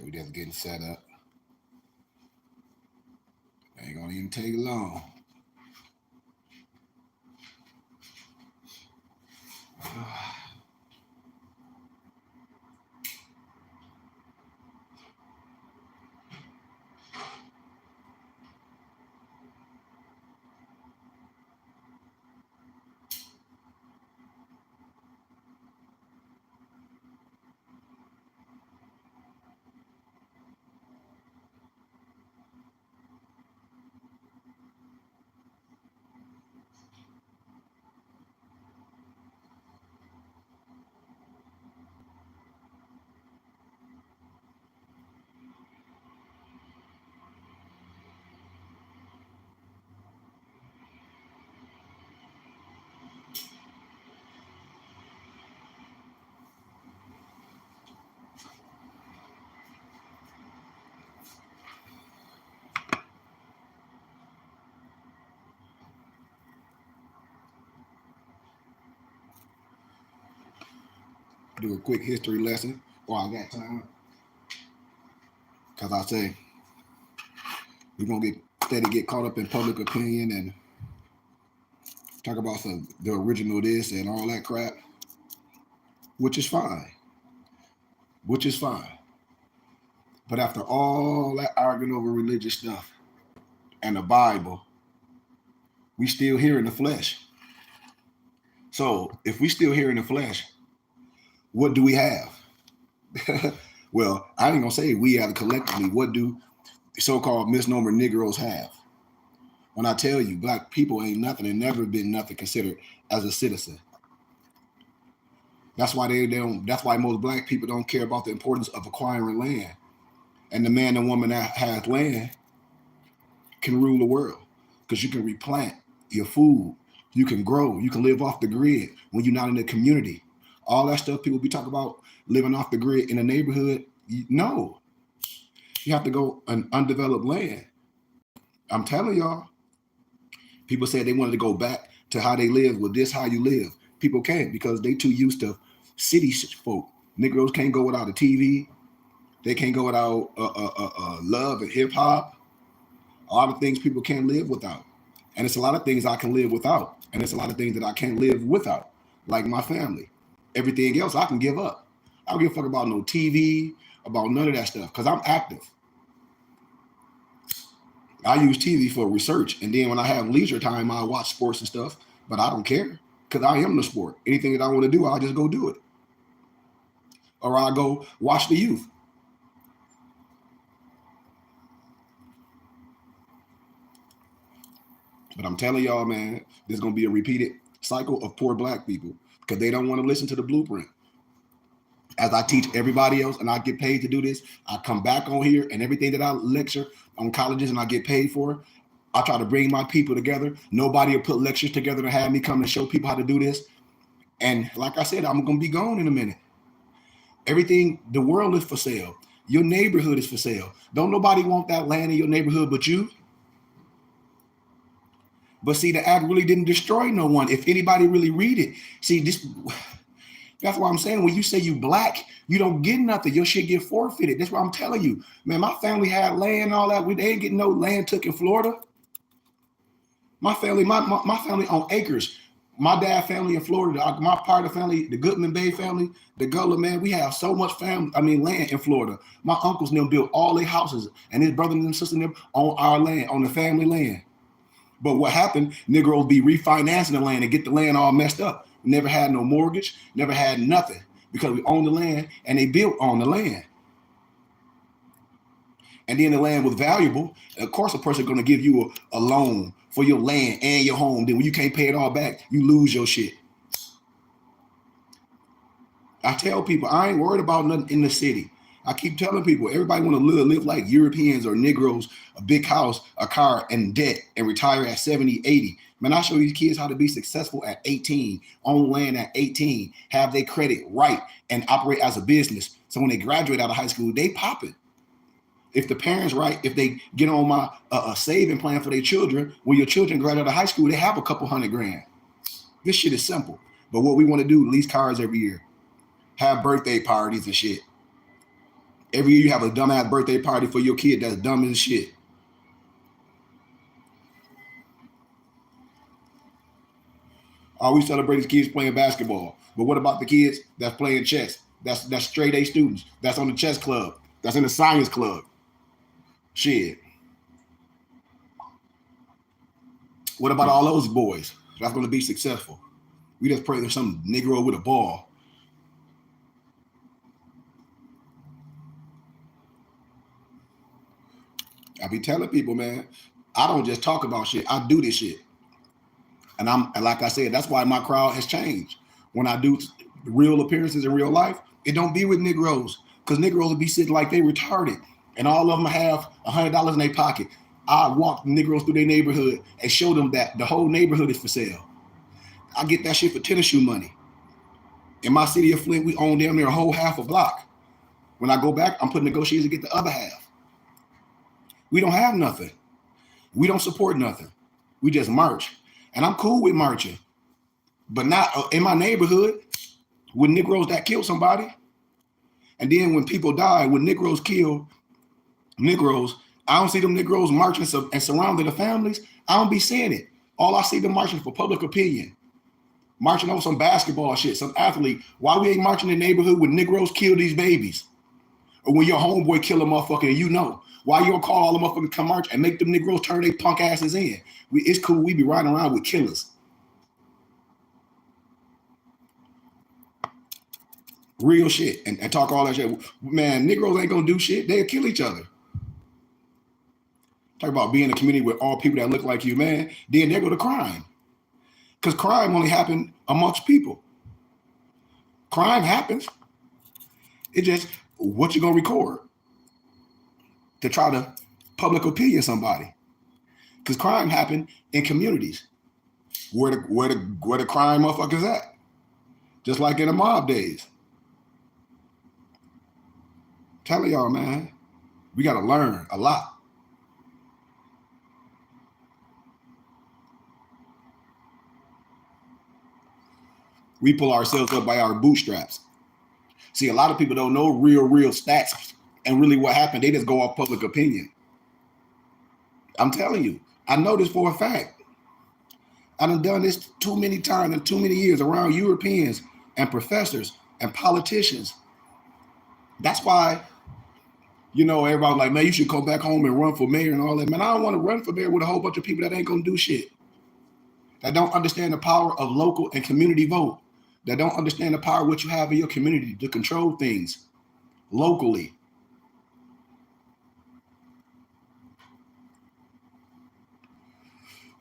We just getting set up. Ain't gonna even take long. Do a quick history lesson while I got time. Cause I say we're gonna get caught up in public opinion and talk about the original this and all that crap, which is fine. Which is fine. But after all that arguing over religious stuff and the Bible, we still here in the flesh. So if we still here in the flesh, what do we have? Well, I ain't gonna say we have collectively. What do so-called misnomer Negroes have? When I tell you, black people ain't nothing and never been nothing considered as a citizen. That's why they don't. That's why most black people don't care about the importance of acquiring land. And the man and woman that has land can rule the world because you can replant your food, you can grow, you can live off the grid when you're not in the community. All that stuff people be talking about living off the grid in a neighborhood. No, you have to go on undeveloped land. I'm telling y'all, people said they wanted to go back to how they live. With this, how you live. People can't because they too used to city folk. Negroes can't go without a TV. They can't go without love and hip hop. A lot of things people can't live without. And it's a lot of things I can live without. And it's a lot of things that I can't live without, like my family. Everything else I can give up. I don't give a fuck about no TV, about none of that stuff, because I'm active. I use TV for research. And then when I have leisure time, I watch sports and stuff. But I don't care because I am the sport. Anything that I want to do, I'll just go do it. Or I'll go watch the youth. But I'm telling y'all, man, there's going to be a repeated cycle of poor black people because they don't want to listen to the blueprint. As I teach everybody else and I get paid to do this, I come back on here and everything that I lecture on colleges and I get paid for, I try to bring my people together. Nobody will put lectures together to have me come and show people how to do this. And like I said, I'm going to be gone in a minute. Everything, the world is for sale. Your neighborhood is for sale. Don't nobody want that land in your neighborhood but you. But see, the act really didn't destroy no one. If anybody really read it, see, that's why I'm saying when you say you black, you don't get nothing. Your shit get forfeited. That's what I'm telling you. Man, my family had land and all that. They ain't getting no land took in Florida. My family, my family on acres. My dad family in Florida, my part of the family, the Goodman Bay family, the Gullah, man, we have so much land in Florida. My uncles and them built all their houses and his brother and sisters and them on our land, on the family land. But what happened, Negroes be refinancing the land and get the land all messed up. Never had no mortgage, never had nothing because we owned the land and they built on the land. And then the land was valuable. Of course, a person going to give you a loan for your land and your home. Then when you can't pay it all back, you lose your shit. I tell people, I ain't worried about nothing in the city. I keep telling people, everybody want to live like Europeans or Negroes, a big house, a car, and debt, and retire at 70, 80. Man, I show these kids how to be successful at 18, own land at 18, have their credit right, and operate as a business. So when they graduate out of high school, they popping. If the parents right, if they get on my saving plan for their children, when your children graduate out of high school, they have a couple $100,000. This shit is simple. But what we want to do, lease cars every year, have birthday parties and shit. Every year you have a dumbass birthday party for your kid that's dumb as shit. Are we celebrating kids playing basketball? But what about the kids that's playing chess? That's straight A students. That's on the chess club. That's in the science club. Shit. What about all those boys that's going to be successful? We just pray there's some Negro with a ball. I be telling people, man, I don't just talk about shit. I do this shit. And like I said, that's why my crowd has changed. When I do real appearances in real life, it don't be with Negroes. Because Negroes will be sitting like they retarded. And all of them have $100 in their pocket. I walk Negroes through their neighborhood and show them that the whole neighborhood is for sale. I get that shit for tennis shoe money. In my city of Flint, we own damn near a whole half a block. When I go back, I'm putting negotiations to get the other half. We don't have nothing. We don't support nothing. We just march. And I'm cool with marching. But not in my neighborhood with Negroes that kill somebody. And then when people die, when Negroes kill Negroes, I don't see them Negroes marching and surrounding the families. I don't be seeing it. All I see them marching for public opinion. Marching over some basketball shit, some athlete. Why we ain't marching in the neighborhood when Negroes kill these babies? Or when your homeboy kill a motherfucker and you know. Why you don't call all the motherfuckers come march and make them Negroes turn their punk asses in? It's cool. We be riding around with killers. Real shit. And talk all that shit. Man, Negroes ain't gonna do shit. They'll kill each other. Talk about being in a community with all people that look like you, man. Then they go to crime. Because crime only happens amongst people. Crime happens. It just, what you gonna record to try to public opinion somebody? Because crime happen in communities where the crime motherfuckers at. Just like in the mob days. Telling y'all, man, we gotta learn a lot. We pull ourselves up by our bootstraps. See, a lot of people don't know real stats and really what happened. They just go off public opinion. I'm telling you, I know this for a fact. I done this too many times in too many years around Europeans and professors and politicians. That's why, everybody's like, man, you should go back home and run for mayor and all that. Man, I don't want to run for mayor with a whole bunch of people that ain't gonna do shit. That don't understand the power of local and community vote. That don't understand the power of what you have in your community to control things locally.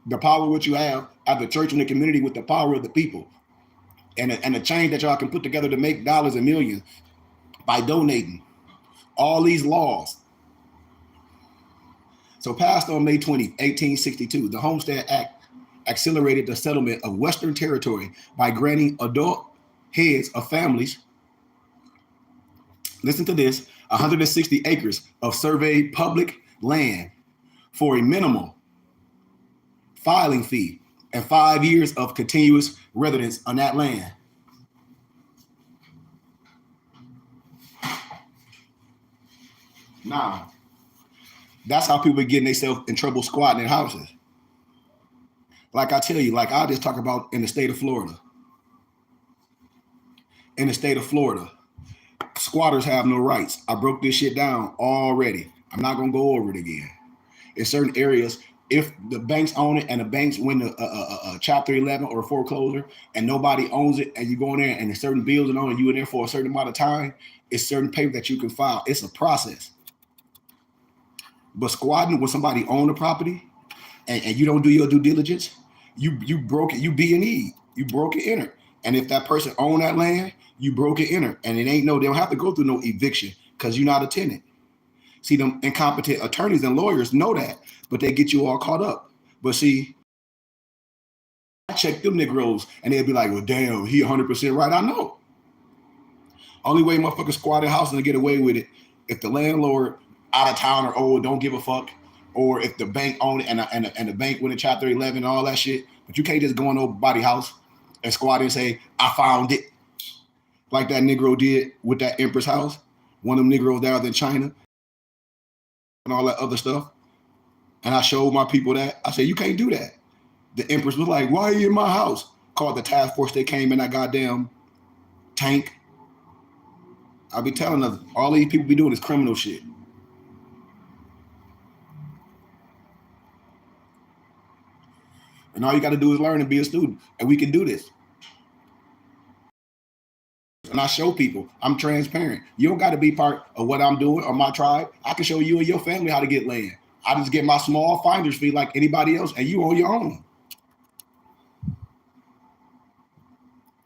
The power of what you have at the church and the community with the power of the people. And the change that y'all can put together to make dollars and millions by donating. All these laws. So passed on May 20, 1862, the Homestead Act accelerated the settlement of Western territory by granting adult heads of families, listen to this, 160 acres of surveyed public land for a minimal filing fee and 5 years of continuous residence on that land. Now, that's how people are getting themselves in trouble squatting in houses. Like I tell you, like I just talk about in the state of Florida. In the state of Florida, squatters have no rights. I broke this shit down already. I'm not gonna go over it again. In certain areas, if the banks own it and the banks win a Chapter 11 or a foreclosure and nobody owns it, and you go in there and there's certain bills and on, and you in there for a certain amount of time, it's certain paper that you can file. It's a process. But squatting when somebody own the property and you don't do your due diligence, you broke it. You B&E. You broke it in it. And if that person own that land, you broke it in it. And they don't have to go through no eviction because you're not a tenant. See, them incompetent attorneys and lawyers know that, but they get you all caught up. But see, I check them Negroes and they'll be like, well, damn, he 100% right. I know. Only way motherfuckers squat in houses and get away with it if the landlord out of town or old don't give a fuck, or if the bank own it and the bank went in Chapter 11 and all that shit. But you can't just go in nobody's house and squat and say, I found it. Like that Negro did with that Empress house. one of them Negroes down in China and all that other stuff. And I showed my people that. I said, you can't do that. The Empress was like, why are you in my house? Called the task force. They came in that goddamn tank. I be telling us, all these people be doing is criminal shit. And all you got to do is learn and be a student. And we can do this. And I show people, I'm transparent. You don't got to be part of what I'm doing or my tribe. I can show you and your family how to get land. I just get my small finder's fee like anybody else, and you on your own.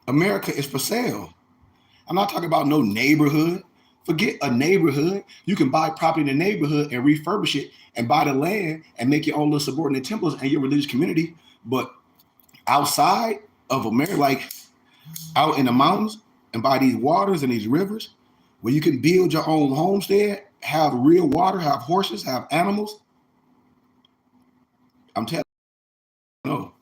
America is for sale. I'm not talking about no neighborhood. Forget a neighborhood. You can buy property in the neighborhood and refurbish it and buy the land and make your own little subordinate temples and your religious community. But outside of America, like out in the mountains and by these waters and these rivers, where you can build your own homestead, have real water, have horses, have animals. I'm telling you, no.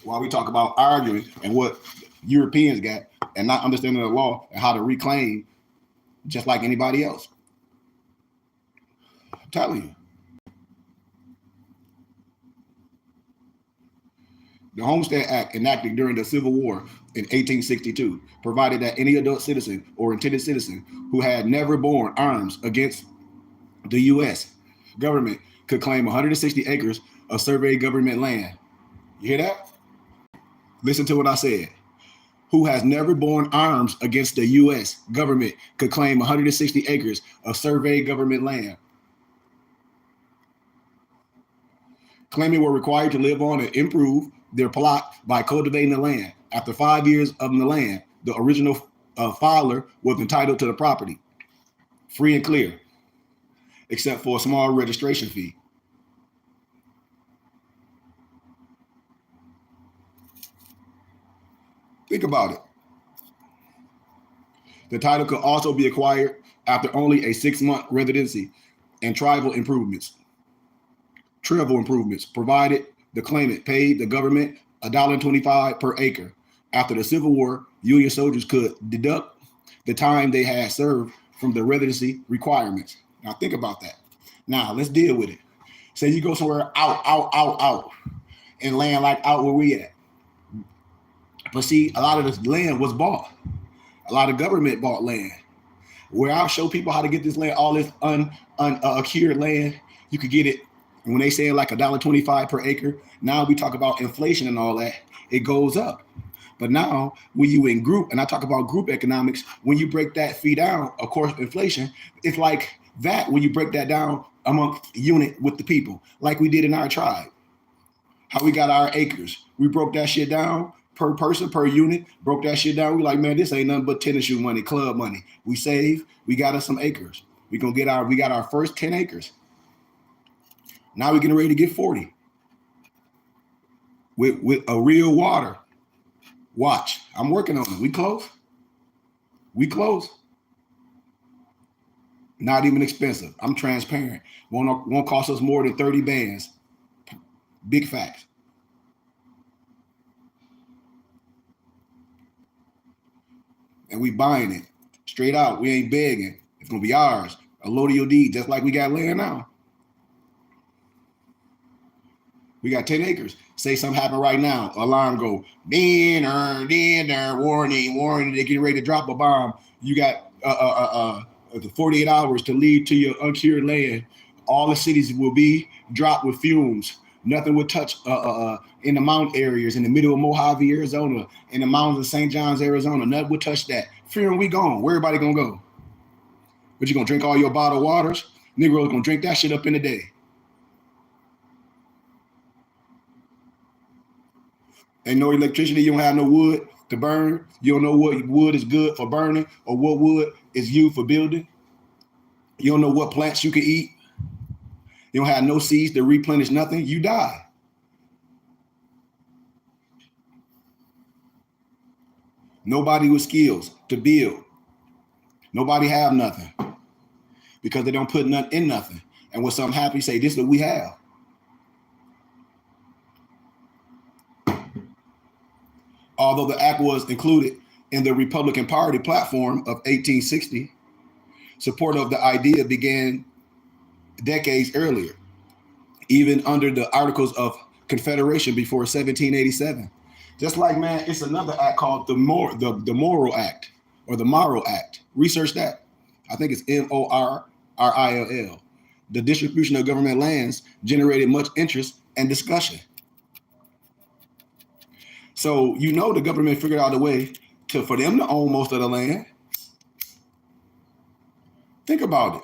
While we talk about arguing and what Europeans got and not understanding the law and how to reclaim just like anybody else. I'm telling you. The Homestead Act, enacted during the Civil War in 1862, provided that any adult citizen or intended citizen who had never borne arms against the U.S. government could claim 160 acres of surveyed government land. You hear that? Listen to what I said. Who has never borne arms against the U.S. government could claim 160 acres of surveyed government land. Claiming were required to live on and improve their plot by cultivating the land. After 5 years of the land, the original filer was entitled to the property, free and clear, except for a small registration fee. Think about it. The title could also be acquired after only a 6-month residency and travel improvements, provided the claimant paid the government $1.25 per acre. After the Civil War, Union soldiers could deduct the time they had served from the residency requirements. Now think about that. Now let's deal with it. Say you go somewhere out, and land like out where we at. But see, a lot of this land was bought. A lot of government bought land. Where I'll show people how to get this land, all this uncured land, you could get it. And when they say like $1.25 per acre, now we talk about inflation and all that, it goes up. But now when you in group, and I talk about group economics, when you break that fee down, of course, inflation, it's like that when you break that down among unit with the people, like we did in our tribe. How we got our acres. We broke that shit down per person, per unit, broke that shit down. We like, man, this ain't nothing but tennis shoe money, club money. We saved, we got us some acres. We got our first 10 acres. Now we're getting ready to get 40 with a real water. Watch, I'm working on it. We close. Not even expensive. I'm transparent. Won't cost us more than 30 bands. Big facts. And we buying it straight out. We ain't begging. It's gonna be ours. A load of your deed, just like we got land now. We got 10 acres. Say something happen right now. Alarm go, warning. They getting ready to drop a bomb. You got 48 hours to leave to your uncured land. All the cities will be dropped with fumes. Nothing would touch in the mountain areas, in the middle of Mojave, Arizona, in the mountains of St. John's, Arizona. Nothing would touch that. Fearing we gone. Where everybody gonna go? But you gonna drink all your bottled waters? Negroes gonna drink that shit up in a day. Ain't no electricity, you don't have no wood to burn. You don't know what wood is good for burning or what wood is used for building. You don't know what plants you can eat. You don't have no seeds to replenish nothing. You die. Nobody with skills to build. Nobody have nothing because they don't put nothing in nothing. And when something happens, say, this is what we have. Although the act was included in the Republican Party platform of 1860, support of the idea began decades earlier, even under the Articles of Confederation before 1787. Just like, man, it's another act called the Morrill Act or the Morrill Act. Research that. I think it's Morrill. The distribution of government lands generated much interest and discussion. So the government figured out a way for them to own most of the land. Think about it.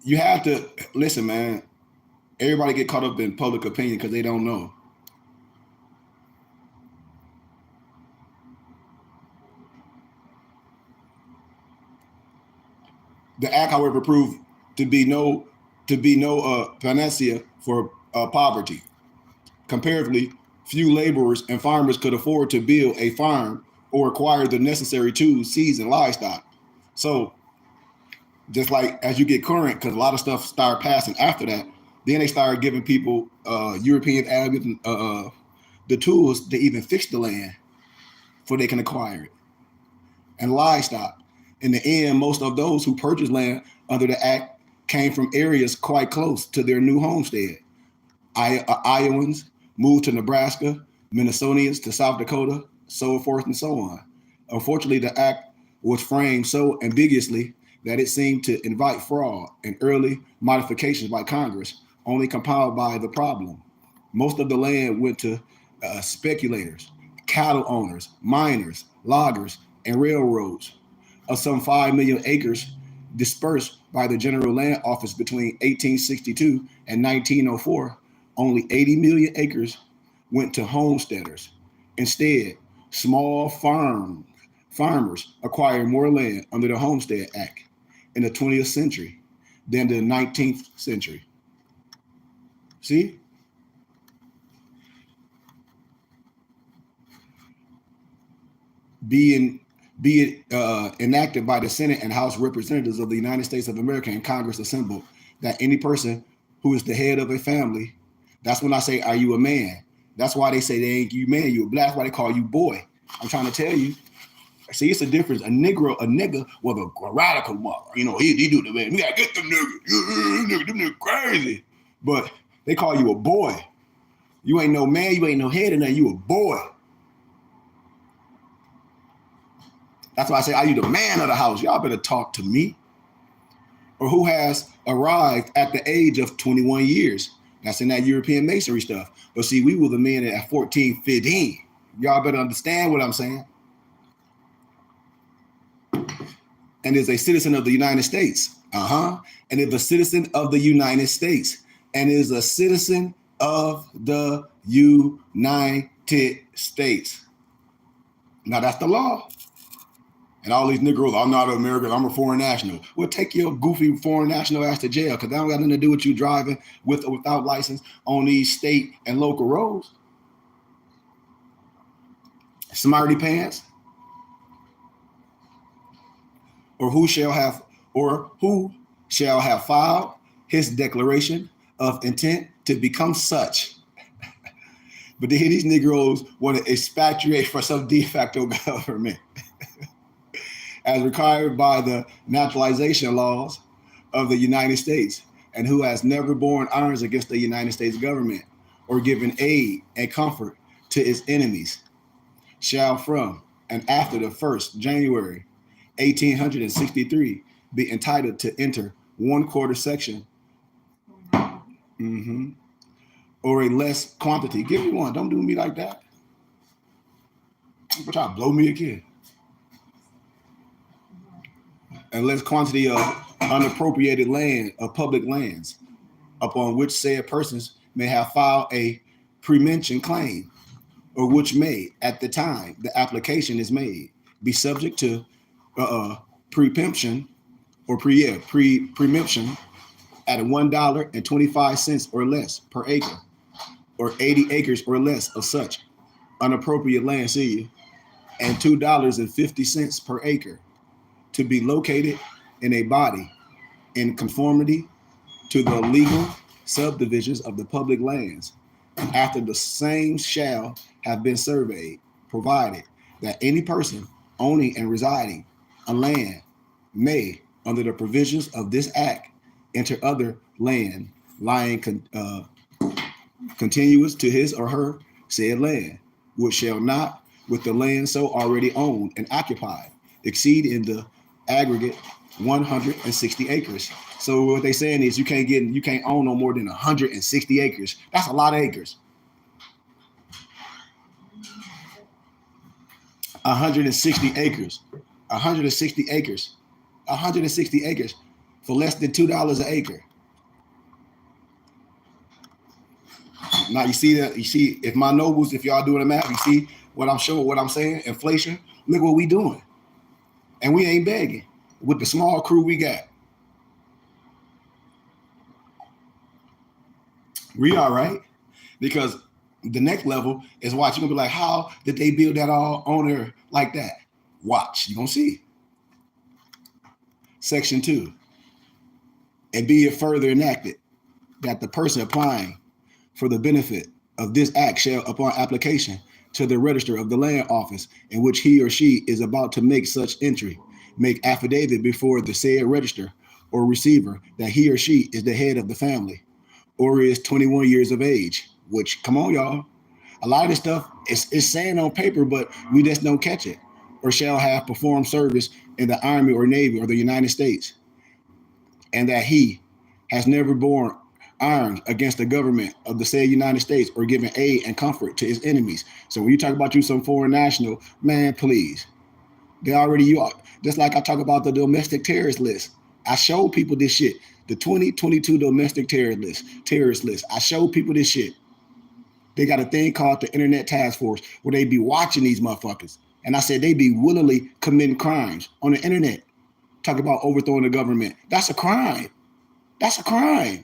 You have to listen, man. Everybody get caught up in public opinion because they don't know. The act, however, proved to be no panacea for poverty. Comparatively, few laborers and farmers could afford to build a farm or acquire the necessary tools, seeds, and livestock. So, just like as you get current, because a lot of stuff started passing after that, then they started giving people, European Arabians, the tools to even fix the land before they can acquire it. And livestock. In the end, most of those who purchased land under the act came from areas quite close to their new homestead. Iowans moved to Nebraska, Minnesotans to South Dakota, so forth and so on. Unfortunately, the act was framed so ambiguously that it seemed to invite fraud and early modifications by Congress, only compounded by the problem. Most of the land went to speculators, cattle owners, miners, loggers, and railroads. Of some 5 million acres dispersed by the General Land Office between 1862 and 1904, only 80 million acres went to homesteaders. Instead, small farmers acquired more land under the Homestead Act in the 20th century than the 19th century. See? Be it enacted by the Senate and House Representatives of the United States of America and Congress assembled, that any person who is the head of a family, that's when I say, are you a man? That's why they say they ain't you man, you a black, that's why they call you boy. I'm trying to tell you. See, it's a difference. A nigga was a radical mother. He do the man. We gotta get them niggas. Them niggas crazy. But they call you a boy. You ain't no man, you ain't no head or nothing, you a boy. That's why I say, are you the man of the house? Y'all better talk to me. Or who has arrived at the age of 21 years. That's in that European masonry stuff. But see, we were the men at 14, 15. Y'all better understand what I'm saying. And is a citizen of the United States. And is a citizen of the United States. And is a citizen of the United States. Now that's the law. And all these Negroes, I'm not an American, I'm a foreign national. Well, take your goofy foreign national ass to jail, because that don't got nothing to do with you driving with or without license on these state and local roads. Smarty pants. Or who shall have filed his declaration of intent to become such. But then these Negroes want to expatriate for some de facto government. As required by the naturalization laws of the United States, and who has never borne arms against the United States government or given aid and comfort to its enemies, shall from and after the 1st January 1863 be entitled to enter 1/4 section or a less quantity. Give me one. Don't do me like that. You're trying to blow me again. And less quantity of unappropriated land of public lands upon which said persons may have filed a premention claim, or which may, at the time the application is made, be subject to preemption or preemption at $1.25 or less per acre, or 80 acres or less of such unappropriated land, and $2.50 per acre, to be located in a body in conformity to the legal subdivisions of the public lands, after the same shall have been surveyed, provided that any person owning and residing on land may, under the provisions of this act, enter other land lying continuous to his or her said land, which shall not, with the land so already owned and occupied, exceed in the aggregate 160 acres. So what they're saying is you can't own no more than 160 acres. That's a lot of acres. 160 acres. 160 acres. 160 acres for less than $2 an acre. Now you see that, you see, if my nobles, if y'all doing the math, you see what I'm showing, what I'm saying, inflation, look what we doing. And we ain't begging with the small crew we got. We all right. Because the next level is watch. You're gonna be like, how did they build that all on there like that? Watch, you're gonna see. Section 2. And be it further enacted that the person applying for the benefit of this act shall, upon application to the register of the land office in which he or she is about to make such entry, make affidavit before the said register or receiver that he or she is the head of the family or is 21 years of age, which, come on, y'all. A lot of this stuff is saying on paper, but we just don't catch it. Or shall have performed service in the Army or Navy or the United States, and that he has never borne arms against the government of the said United States or given aid and comfort to his enemies. So when you talk about you some foreign national, man, please. They already, you are, just like I talk about the domestic terrorist list. I show people this shit. The 2022 domestic terrorist list. I show people this shit. They got a thing called the Internet Task Force where they be watching these motherfuckers. And I said they be willingly committing crimes on the internet. Talk about overthrowing the government. That's a crime. That's a crime.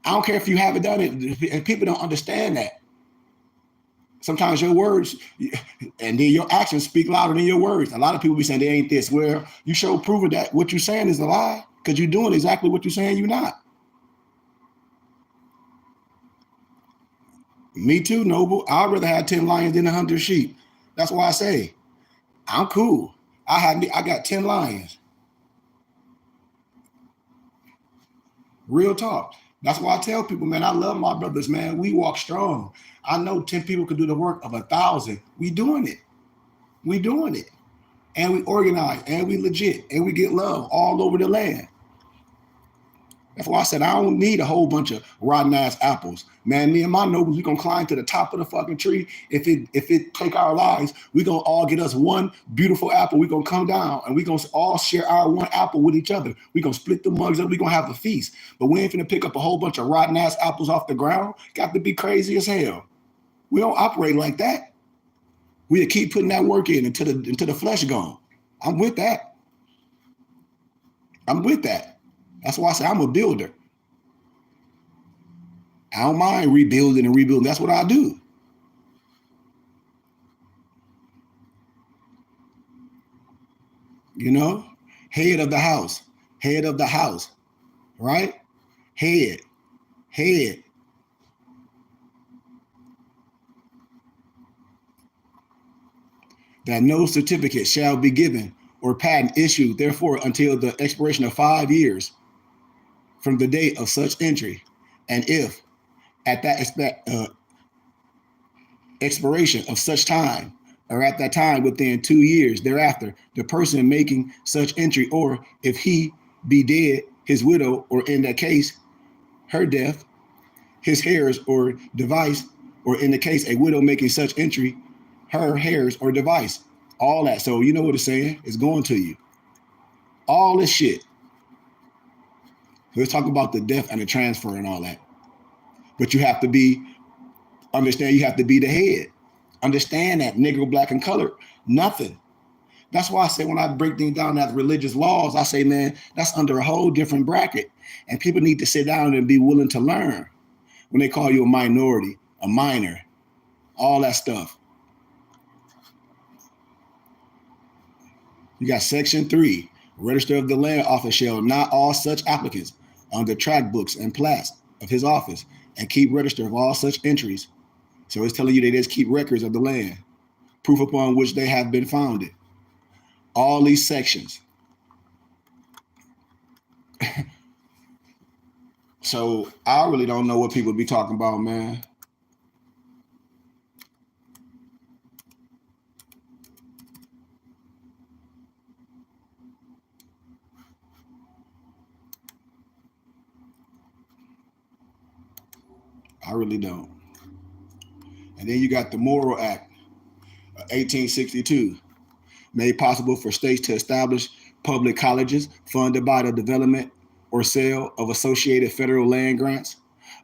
I don't care if you haven't done it, and people don't understand that. Sometimes your words and then your actions speak louder than your words. A lot of people be saying they ain't this. Well, you show proof that what you're saying is a lie because you're doing exactly what you're saying you're not. Me too, Noble. I'd rather have 10 lions than 100 sheep. That's why I say I'm cool. I got 10 lions. Real talk. That's why I tell people, man, I love my brothers, man. We walk strong. I know 10 people could do the work of 1,000. We doing it. We doing it. And we organize and we legit and we get love all over the land. That's why I said I don't need a whole bunch of rotten ass apples. Man, me and my nobles, we gonna climb to the top of the fucking tree. If it take our lives, we gonna all get us one beautiful apple. We gonna come down and we gonna all share our one apple with each other. We gonna split the mugs up. We gonna have a feast. But we ain't finna pick up a whole bunch of rotten ass apples off the ground. Got to be crazy as hell. We don't operate like that. We'll keep putting that work in until the flesh gone. I'm with that. I'm with that. That's why I say I'm a builder. I don't mind rebuilding and rebuilding. That's what I do. You know, head of the house, right? Head. That no certificate shall be given or patent issued, therefore, until the expiration of 5 years from the date of such entry, and if at that expiration of such time, or at that time within 2 years thereafter, the person making such entry, or if he be dead, his widow, or in that case, her death, his heirs or device, or in the case a widow making such entry, her heirs or device, all that. So you know what it's saying? It's going to you. All this shit. Let's talk about the death and the transfer and all that. But you have to understand you have to be the head. Understand that Negro, black, and colored, nothing. That's why I say when I break things down as religious laws, I say, man, that's under a whole different bracket. And people need to sit down and be willing to learn. When they call you a minority, a minor, all that stuff. You got section 3, register of the land office shall not all such applicants on the tract books and plats of his office and keep register of all such entries. So it's telling you they just keep records of the land, proof upon which they have been founded. All these sections. So I really don't know what people be talking about, man. I really don't. And then you got the Moral Act of 1862, made possible for states to establish public colleges funded by the development or sale of associated federal land grants.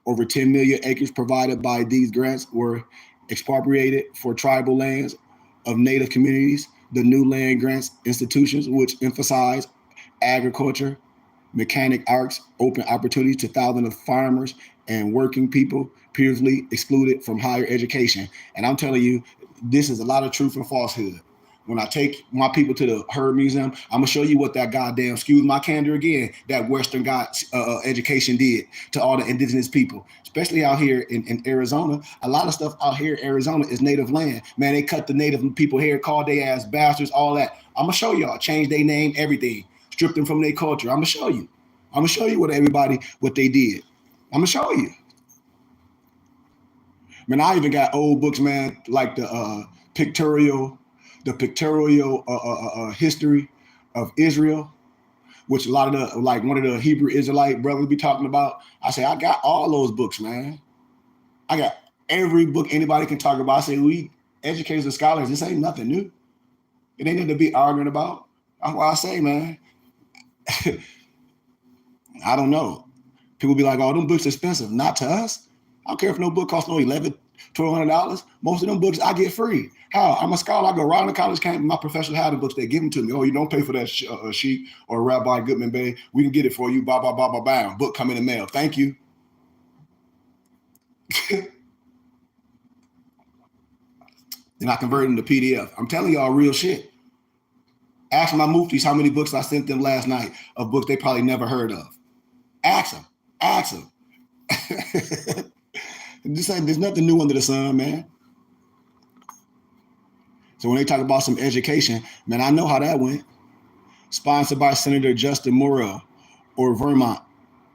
Over 10 million acres provided by these grants were expropriated for tribal lands of native communities. The new land grants institutions, which emphasize agriculture, mechanic arts, open opportunities to thousands of farmers and working people previously excluded from higher education. And I'm telling you, this is a lot of truth and falsehood. When I take my people to the Herd Museum, I'm gonna show you what that goddamn, excuse my candor again, that Western God education did to all the indigenous people, especially out here in Arizona. A lot of stuff out here in Arizona is native land. Man, they cut the native people hair, called they ass bastards, all that. I'm gonna show y'all, change their name, everything, strip them from their culture. I'm gonna show you. I'm gonna show you what they did. I'm gonna show you. Man, I even got old books, man, like pictorial, the pictorial history of Israel, which a lot of the, like one of the Hebrew Israelite brothers be talking about. I say, I got all those books, man. I got every book anybody can talk about. I say, we educators and scholars, this ain't nothing new. It ain't nothing to be arguing about. That's why I say, man, I don't know. People be like, oh, them books expensive. Not to us. I don't care if no book costs no $1,100, $1,200. Most of them books I get free. How? I'm a scholar. I go right on the college campus. My professors have the books. They give them to me. Oh, you don't pay for that sheet or Rabbi Goodman Bay. We can get it for you. Blah, blah, blah, blah, blah. Book come in the mail. Thank you. Then I convert them to PDF. I'm telling y'all real shit. Ask my Muftis how many books I sent them last night of books they probably never heard of. Ask them. Ask them. There's nothing new under the sun, man. So when they talk about some education, man, I know how that went. Sponsored by Senator Justin Morrell or Vermont,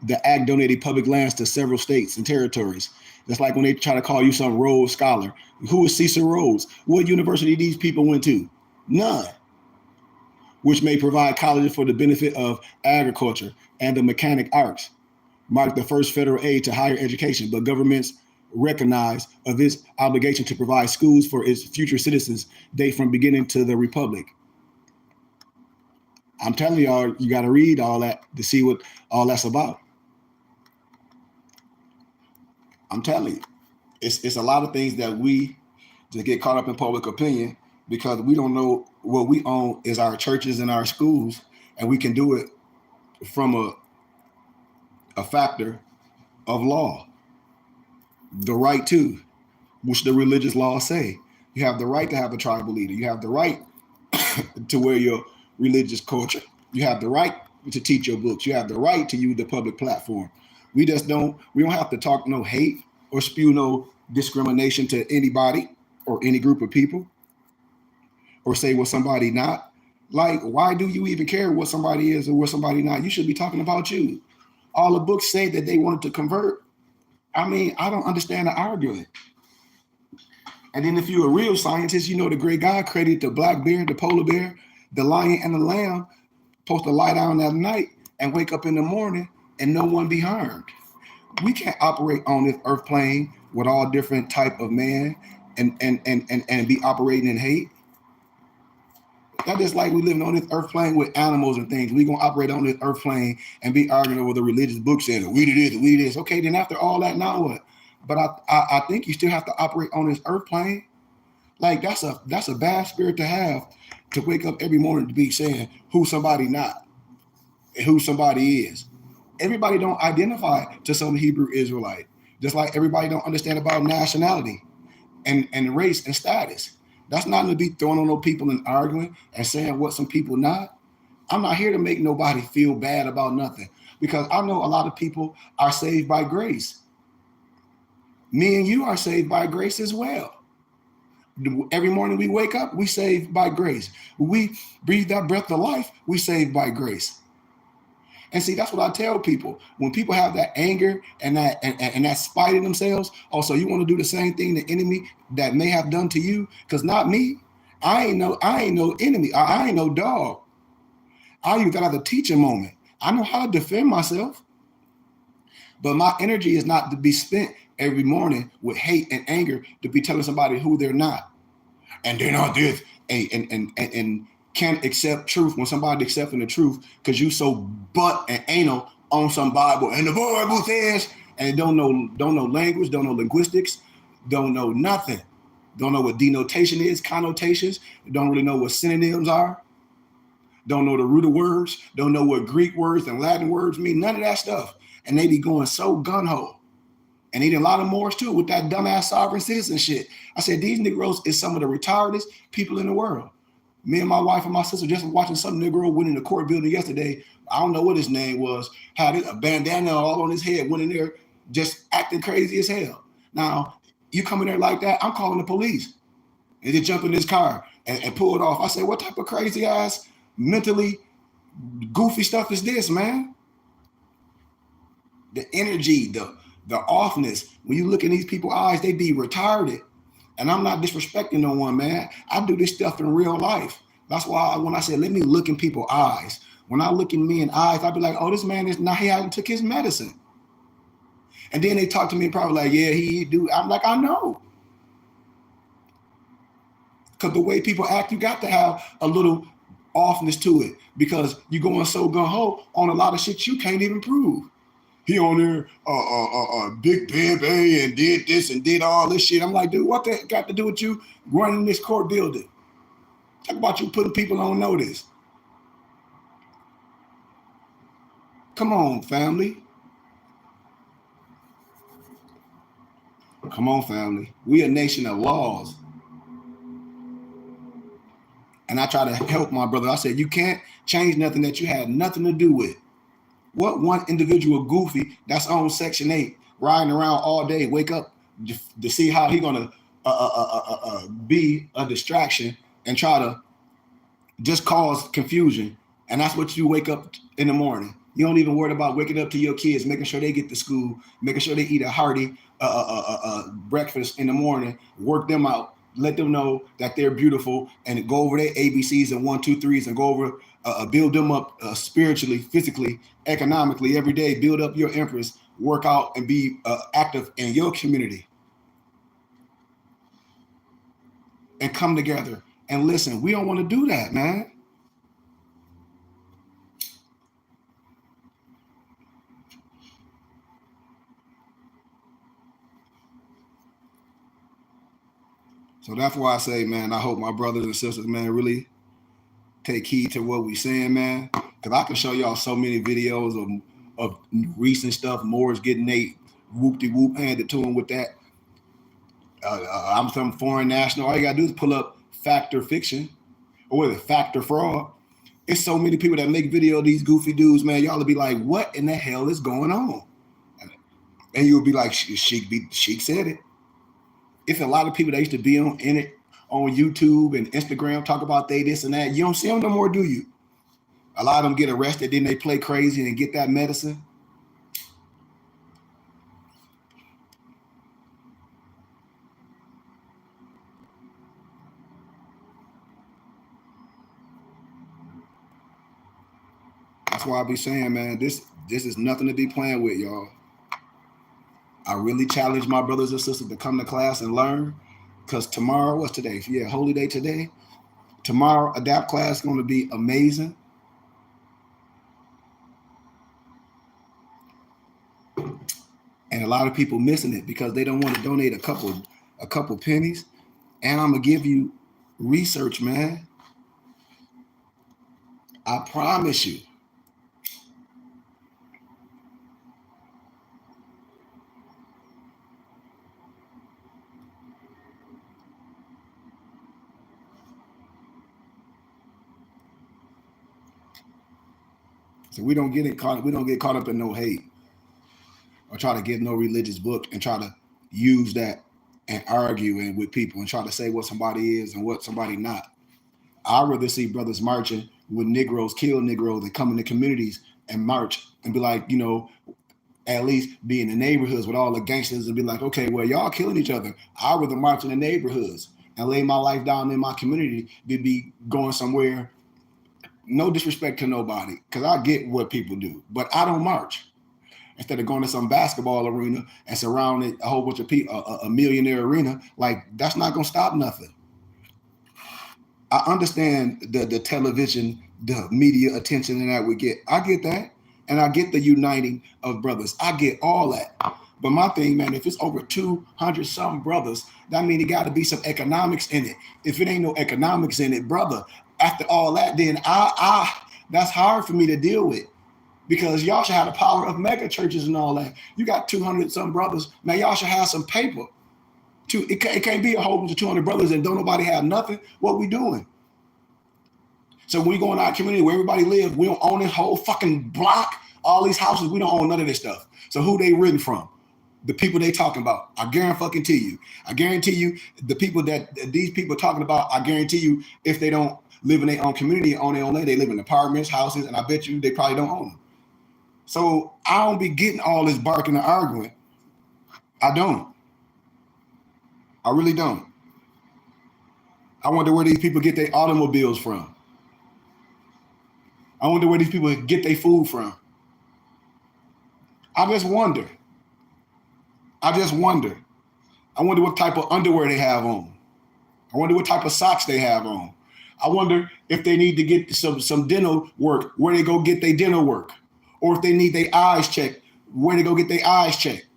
the act donated public lands to several states and territories. That's like when they try to call you some Rhodes scholar. Who is Cecil Rhodes? What university these people went to? None. Which may provide colleges for the benefit of agriculture and the mechanic arts. Marked the first federal aid to higher education, but governments recognize of its obligation to provide schools for its future citizens date from beginning to the republic. I'm telling y'all, you got to read all that to see what all that's about. I'm telling you, it's a lot of things that we just get caught up in public opinion because we don't know what we own is our churches and our schools, and we can do it from a factor of law. The right to, which the religious laws say. You have the right to have a tribal leader. You have the right to wear your religious culture. You have the right to teach your books. You have the right to use the public platform. We don't have to talk no hate or spew no discrimination to anybody or any group of people or say what somebody not. Like, why do you even care what somebody is or what somebody not? You should be talking about you. All the books say that they wanted to convert. I mean, I don't understand the argument. And then if you're a real scientist, you know the great God created the black bear, the polar bear, the lion, and the lamb supposed to lie down at night and wake up in the morning and no one be harmed. We can't operate on this earth plane with all different type of man and be operating in hate. That's just like we living on this earth plane with animals and things. We gonna operate on this earth plane and be arguing over the religious book saying we did this, we did this. Okay, then after all that, now what? But I think you still have to operate on this earth plane. Like that's a bad spirit to have, to wake up every morning to be saying who somebody not and who somebody is. Everybody don't identify to some Hebrew Israelite. Just like everybody don't understand about nationality and race and status. That's not going to be throwing on no people and arguing and saying what some people not. I'm not here to make nobody feel bad about nothing because I know a lot of people are saved by grace. Me and you are saved by grace as well. Every morning we wake up, we saved by grace. When we breathe that breath of life, we saved by grace. And see, that's what I tell people. When people have that anger and that spite in themselves, also you want to do the same thing the enemy that may have done to you? Because not me. I ain't no enemy. I ain't no dog. I even got out the teaching moment. I know how to defend myself. But my energy is not to be spent every morning with hate and anger to be telling somebody who they're not. And they're not this. And can't accept truth when somebody accepting the truth because you so butt and anal on some Bible. And the Bible says, and don't know language, don't know linguistics, don't know nothing. Don't know what denotation is, connotations, don't really know what synonyms are. Don't know the root of words, don't know what Greek words and Latin words mean, none of that stuff. And they be going so gun-ho. And eating a lot of Moors too with that dumbass sovereign citizen shit. I said, these Negroes is some of the retardedest people in the world. Me and my wife and my sister just watching some Negro went in the court building yesterday. I don't know what his name was. Had a bandana all on his head, went in there just acting crazy as hell. Now, you come in there like that, I'm calling the police. And they jump in his car and pull it off. I said, what type of crazy ass, mentally goofy stuff is this, man? The energy, the offness. When you look in these people's eyes, they be retarded. And I'm not disrespecting no one, man. I do this stuff in real life. That's why when I said, let me look in people's eyes. When I look in me in eyes, I be like, oh, this man is not, he hasn't took his medicine. And then they talk to me probably like, yeah, he do. I'm like, I know. Because the way people act, you got to have a little offness to it because you're going so gung-ho on a lot of shit you can't even prove. He on there, big baby, and did this and did all this shit. I'm like, dude, what that got to do with you running this court building? Talk about you putting people on notice. Come on, family. Come on, family. We a nation of laws. And I try to help my brother. I said, you can't change nothing that you had nothing to do with. What one individual goofy that's on Section 8 riding around all day, wake up to see how he gonna be a distraction and try to just cause confusion. And that's what you wake up in the morning. You don't even worry about waking up to your kids, making sure they get to school, making sure they eat a hearty breakfast in the morning, work them out, let them know that they're beautiful, and go over their ABCs and 1, 2, 3s and go over, build them up spiritually, physically, economically every day, build up your empress, work out and be active in your community. And come together and listen. We don't want to do that, man. So that's why I say, man, I hope my brothers and sisters, man, really take heed to what we saying, man. Because I can show y'all so many videos of recent stuff. Moore's getting they whoop-de-whoop handed to him with that. I'm some foreign national. All you got to do is pull up Factor Fiction or what is it, Factor Fraud. It's so many people that make video of these goofy dudes, man. Y'all will be like, what in the hell is going on? And you'll be like, Sheik said it. It's a lot of people that used to be in it on YouTube and Instagram talk about they this and that. You don't see them no more, do you? A lot of them get arrested, then they play crazy and get that medicine. That's why I be saying, man, this is nothing to be playing with, y'all. I really challenge my brothers and sisters to come to class and learn. Because tomorrow, what's today? Yeah, holy day today. Tomorrow, adapt class is going to be amazing. And a lot of people missing it because they don't want to donate a couple pennies. And I'm gonna give you research, man. I promise you. So we don't get caught up in no hate or try to get no religious book and try to use that and argue and with people and try to say what somebody is and what somebody not. I'd rather see brothers marching with Negroes, kill Negroes, and come in the communities and march and be like, you know, at least be in the neighborhoods with all the gangsters and be like, okay, well, y'all killing each other. I'd rather march in the neighborhoods and lay my life down in my community than be going somewhere. No disrespect to nobody, because I get what people do, but I don't march. Instead of going to some basketball arena and surrounding a whole bunch of people, a millionaire arena, like that's not gonna stop nothing. I understand the television, the media attention that we get. I get that, and I get the uniting of brothers. I get all that. But my thing, man, if it's over 200 some brothers, that means it got to be some economics in it. If it ain't no economics in it, brother, after all that, then I that's hard for me to deal with. Because y'all should have the power of mega churches and all that. You got 200 some brothers, man. Y'all should have some paper. It can't be a whole bunch of 200 brothers and don't nobody have nothing. What we doing? So when we go in our community where everybody lives, we don't own this whole fucking block, all these houses. We don't own none of this stuff. So who they written from? The people they talking about. I guarantee you. I guarantee you the people that these people talking about, I guarantee you if they don't live in their own community, own their own land, they live in apartments, houses, and I bet you they probably don't own them. So I don't be getting all this barking and arguing. I don't. I really don't. I wonder where these people get their automobiles from. I wonder where these people get their food from. I just wonder. I wonder what type of underwear they have on. I wonder what type of socks they have on. I wonder if they need to get some dental work, where they go get their dental work. Or if they need their eyes checked, where they go get their eyes checked.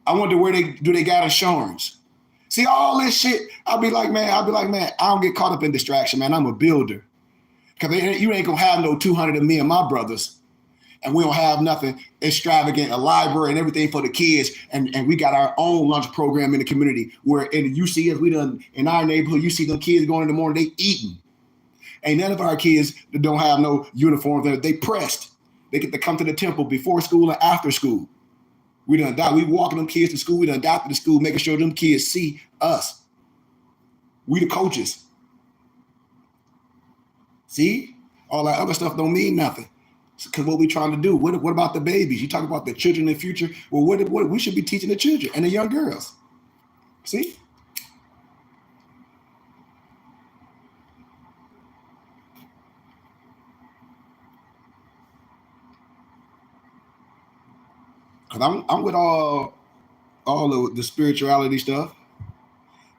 I wonder where they got insurance. See, all this shit, I'll be like, man, I don't get caught up in distraction, man. I'm a builder. Because you ain't going to have no 200 of me and my brothers. And we don't have nothing extravagant, a library and everything for the kids. And we got our own lunch program in the community where you see us, we done in our neighborhood, you see the kids going in the morning, they eating. Ain't none of our kids that don't have no uniforms. They pressed. They get to come to the temple before school and after school. We walking them kids to school. We done adopted the school, making sure them kids see us. We the coaches. See? All that other stuff don't mean nothing. Because what we trying to do, what about the babies? You talk about the children in the future. Well, what we should be teaching the children and the young girls. See? Because I'm with all the spirituality stuff.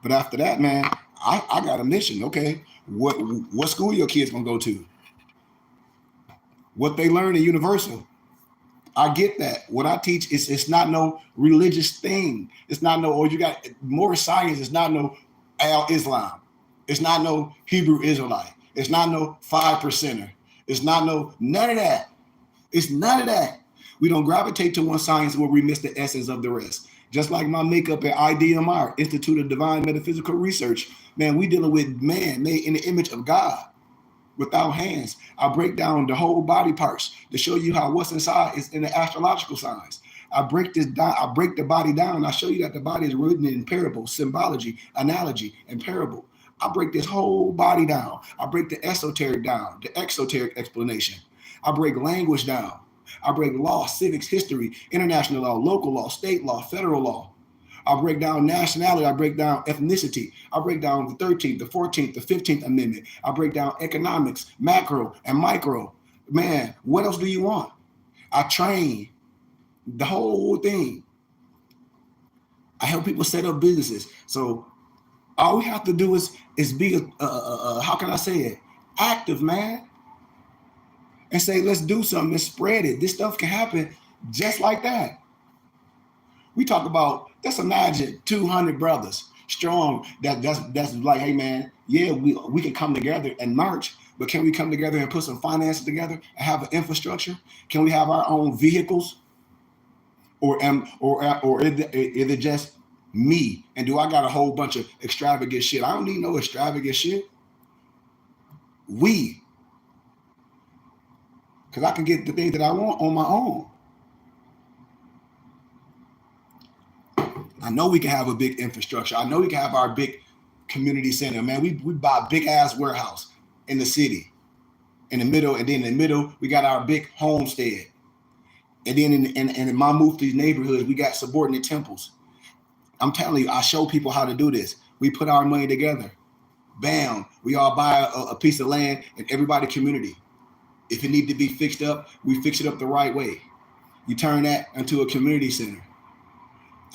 But after that, man, I got a mission. Okay, what school your kids gonna go to? What they learn in Universal? I get that. What I teach is it's not no religious thing. It's not no, you got more science. It's not no Islam. It's not no Hebrew Israelite. It's not no 5%er. It's not no none of that. It's none of that. We don't gravitate to one science where we miss the essence of the rest. Just like my makeup at IDMR, Institute of Divine Metaphysical Research, man, we dealing with man made in the image of God without hands. I break down the whole body parts to show you how what's inside is in the astrological signs. I break this down. I break the body down. I show you that the body is written in parable, symbology, analogy, and parable. I break this whole body down. I break the esoteric down, the exoteric explanation. I break language down. I break law, civics, history, international law, local law, state law, federal law. I break down nationality. I break down ethnicity. I break down the 13th, the 14th, the 15th Amendment. I break down economics, macro and micro. Man, what else do you want? I train the whole thing. I help people set up businesses. So all we have to do is be, how can I say it? Active, man. And say, let's do something and spread it. This stuff can happen just like that. We talk about, let's imagine 200 brothers strong. That's like, hey man, yeah, we can come together and march, but can we come together and put some finances together and have an infrastructure? Can we have our own vehicles? Or is it just me? And do I got a whole bunch of extravagant shit? I don't need no extravagant shit. Because I can get the things that I want on my own. I know we can have a big infrastructure. I know we can have our big community center, man. We buy a big ass warehouse in the city, in the middle, and then in the middle we got our big homestead, and then in my Mufti's neighborhoods we got subordinate temples. I'm telling you, I show people how to do this. We put our money together. Bam, we all buy a piece of land in everybody community. If it need to be fixed up, we fix it up the right way. You turn that into a community center.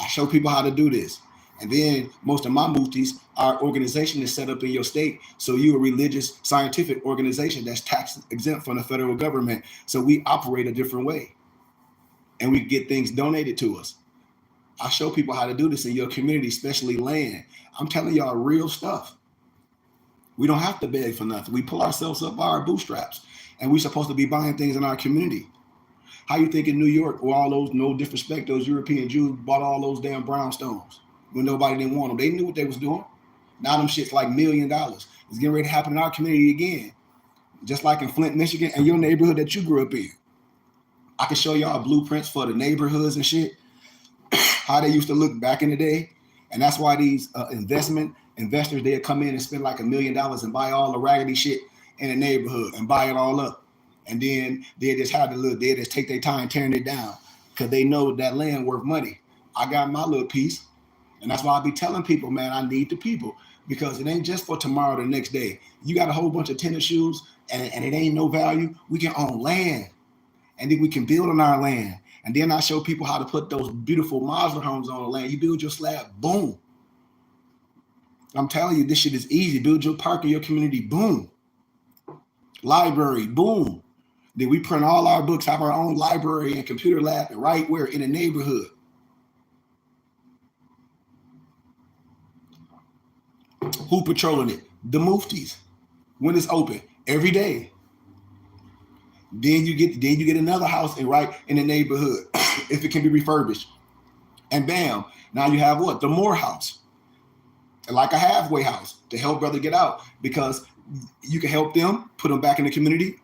I show people how to do this. And then most of my muftis, our organization is set up in your state. So you're a religious scientific organization that's tax exempt from the federal government. So we operate a different way. And we get things donated to us. I show people how to do this in your community, especially land. I'm telling y'all real stuff. We don't have to beg for nothing. We pull ourselves up by our bootstraps. And we're supposed to be buying things in our community. How you think in New York, where all those, no disrespect, those European Jews bought all those damn brownstones when nobody didn't want them? They knew what they was doing. Now them shit's like $1 million. It's getting ready to happen in our community again. Just like in Flint, Michigan, and your neighborhood that you grew up in. I can show y'all blueprints for the neighborhoods and shit, how they used to look back in the day. And that's why these investors, they'll come in and spend like $1 million and buy all the raggedy shit in the neighborhood and buy it all up. And then they just have to look, they just take their time tearing it down because they know that land worth money. I got my little piece. And that's why I be telling people, man, I need the people because it ain't just for tomorrow, the next day. You got a whole bunch of tennis shoes and it ain't no value. We can own land and then we can build on our land. And then I show people how to put those beautiful modular homes on the land. You build your slab, boom. I'm telling you, this shit is easy. Build your park in your community, boom. Library, boom. Then we print all our books, have our own library and computer lab, and right where? In the neighborhood. Who patrolling it? The muftis. When it's open, every day. Then you get another house right in the neighborhood, if it can be refurbished. And bam, now you have what? The Moore House. Like a halfway house to help brother get out because you can help them, put them back in the community,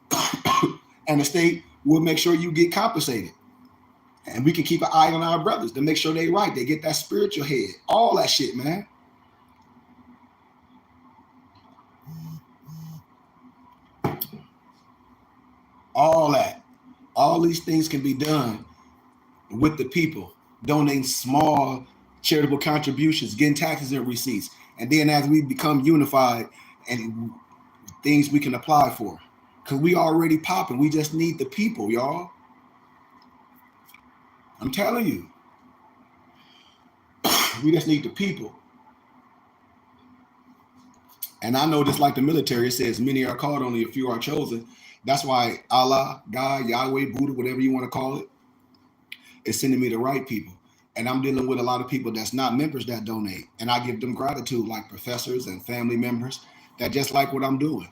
and the state will make sure you get compensated. And we can keep an eye on our brothers to make sure they right. They get that spiritual head. All that shit, man. All that. All these things can be done with the people. Donating small charitable contributions, getting taxes and receipts. And then as we become unified and things we can apply for. Because we already popping. We just need the people, y'all. I'm telling you. We just need the people. And I know just like the military, it says many are called, only a few are chosen. That's why Allah, God, Yahweh, Buddha, whatever you want to call it, is sending me the right people. And I'm dealing with a lot of people that's not members that donate. And I give them gratitude, like professors and family members that just like what I'm doing.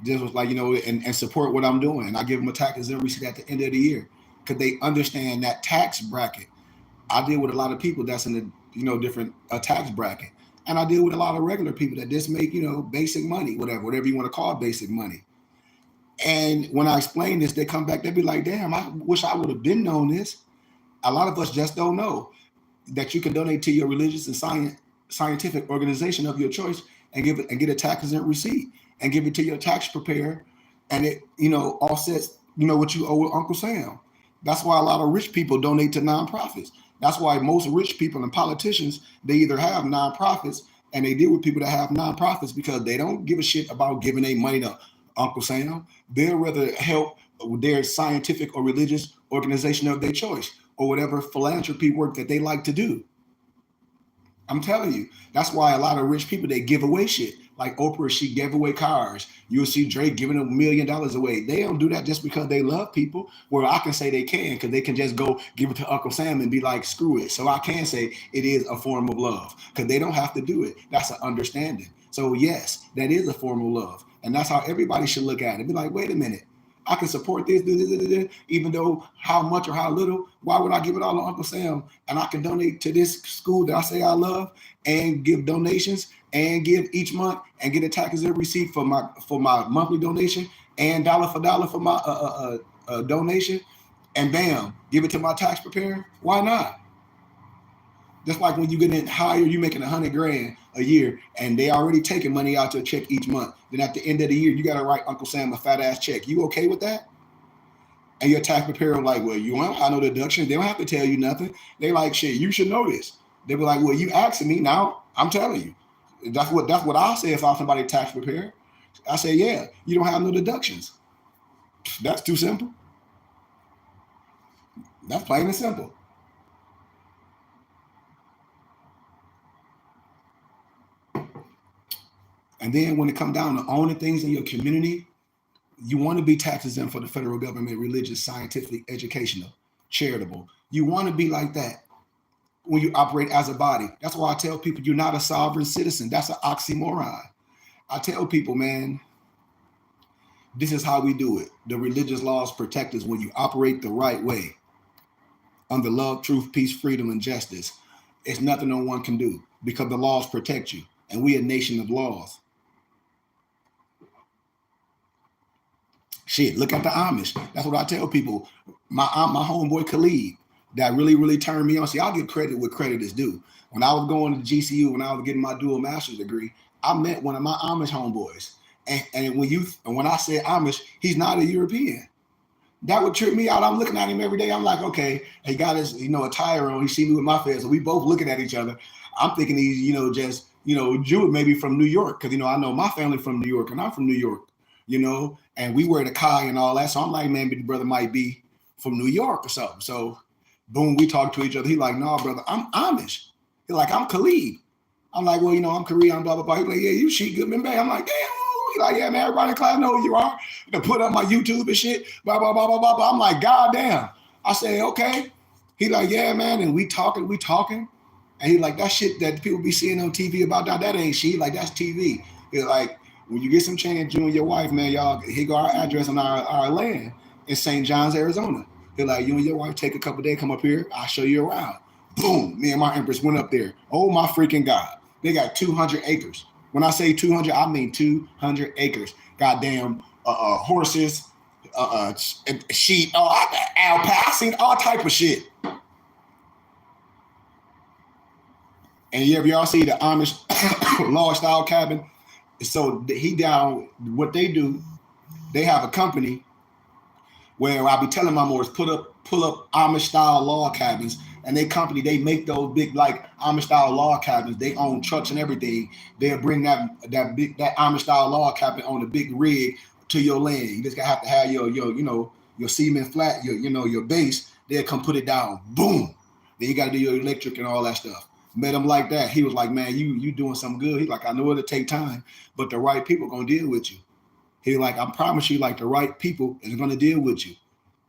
Just was like, and support what I'm doing. And I give them a tax exempt receipt at the end of the year because they understand that tax bracket. I deal with a lot of people that's in the, different tax bracket. And I deal with a lot of regular people that just make, basic money, whatever you want to call basic money. And when I explain this, they come back, they be like, damn, I wish I would have been known this. A lot of us just don't know that you can donate to your religious and scientific organization of your choice and get a tax exempt receipt and give it to your tax preparer. And it, offsets, what you owe Uncle Sam. That's why a lot of rich people donate to nonprofits. That's why most rich people and politicians, they either have nonprofits and they deal with people that have nonprofits because they don't give a shit about giving their money to Uncle Sam. They'd rather help their scientific or religious organization of their choice or whatever philanthropy work that they like to do. I'm telling you, that's why a lot of rich people, they give away shit. Like Oprah, she gave away cars. You'll see Drake giving $1 million away. They don't do that just because they love people. Where I can say they can, because they can just go give it to Uncle Sam and be like, screw it. So I can say it is a form of love because they don't have to do it. That's an understanding. So yes, that is a form of love. And that's how everybody should look at it. Be like, wait a minute. I can support this, even though how much or how little, why would I give it all to Uncle Sam? And I can donate to this school that I say I love and give donations and give each month and get a tax exempt receipt for my monthly donation and dollar for dollar for my donation and bam, give it to my tax preparer. Why not? Just like when you get in higher, you making $100,000 a year, and they already taking money out your check each month. Then at the end of the year, you got to write Uncle Sam a fat ass check. You okay with that? And your tax preparer like, well, you don't have no deduction. They don't have to tell you nothing. They like, shit, you should know this. They be like, well, you asking me now. I'm telling you. That's what I say if I'm somebody's tax preparer. I say, yeah, you don't have no deductions. That's too simple. That's plain and simple. And then when it comes down to owning things in your community, you want to be tax exempt for the federal government, religious, scientific, educational, charitable. You want to be like that when you operate as a body. That's why I tell people you're not a sovereign citizen. That's an oxymoron. I tell people, man, this is how we do it. The religious laws protect us when you operate the right way. Under love, truth, peace, freedom, and justice. It's nothing no one can do because the laws protect you. And we a nation of laws. Shit, look at the Amish. That's what I tell people. My homeboy Khalid, that really turned me on. See, I'll give credit where credit is due. When I was going to GCU, when I was getting my dual master's degree, I met one of my Amish homeboys. And when I said Amish, he's not a European. That would trip me out. I'm looking at him every day. I'm like, okay, he got his, attire on. He see me with my face. So we both looking at each other. I'm thinking he's, just, Jewish, maybe from New York. Because, I know my family from New York and I'm from New York, and we wear the kai and all that. So I'm like, man, the brother might be from New York or something. So boom, we talk to each other. He like, no, brother, I'm Amish. He like, I'm Khalid. I'm like, well, I'm Korean, blah, blah, blah. He like, yeah, you Sheik Goodman Bay. I'm like, damn. He like, yeah, man, everybody in class know who you are. To put up my YouTube and shit, blah, blah, blah, blah, blah, blah. I'm like, God damn. I say, okay. He like, yeah, man. And we talking. And he like, that shit that people be seeing on TV about that ain't shit. Like, that's TV. He like, when you get some chance, you and your wife, man, y'all, here go our address on our land in St. John's, Arizona. He like, you and your wife take a couple days, come up here. I'll show you around. Boom. Me and my empress went up there. Oh, my freaking God. They got 200 acres. When I say 200, I mean 200 acres. Goddamn horses, sheep, alpaca. I seen all type of shit. And y'all see the Amish log style cabin? So what they do, they have a company where I'll be telling my Moors, pull up Amish style log cabins. And they make those big like Amish style log cabins. They own trucks and everything. They'll bring that Amish style log cabin on a big rig to your land. You just have to have your cement flat, your base. They'll come put it down. Boom. Then you got to do your electric and all that stuff. Met him like that. He was like, man, you doing something good. He's like, I know it'll take time, but the right people gonna deal with you. He like, I promise you, like the right people is gonna deal with you.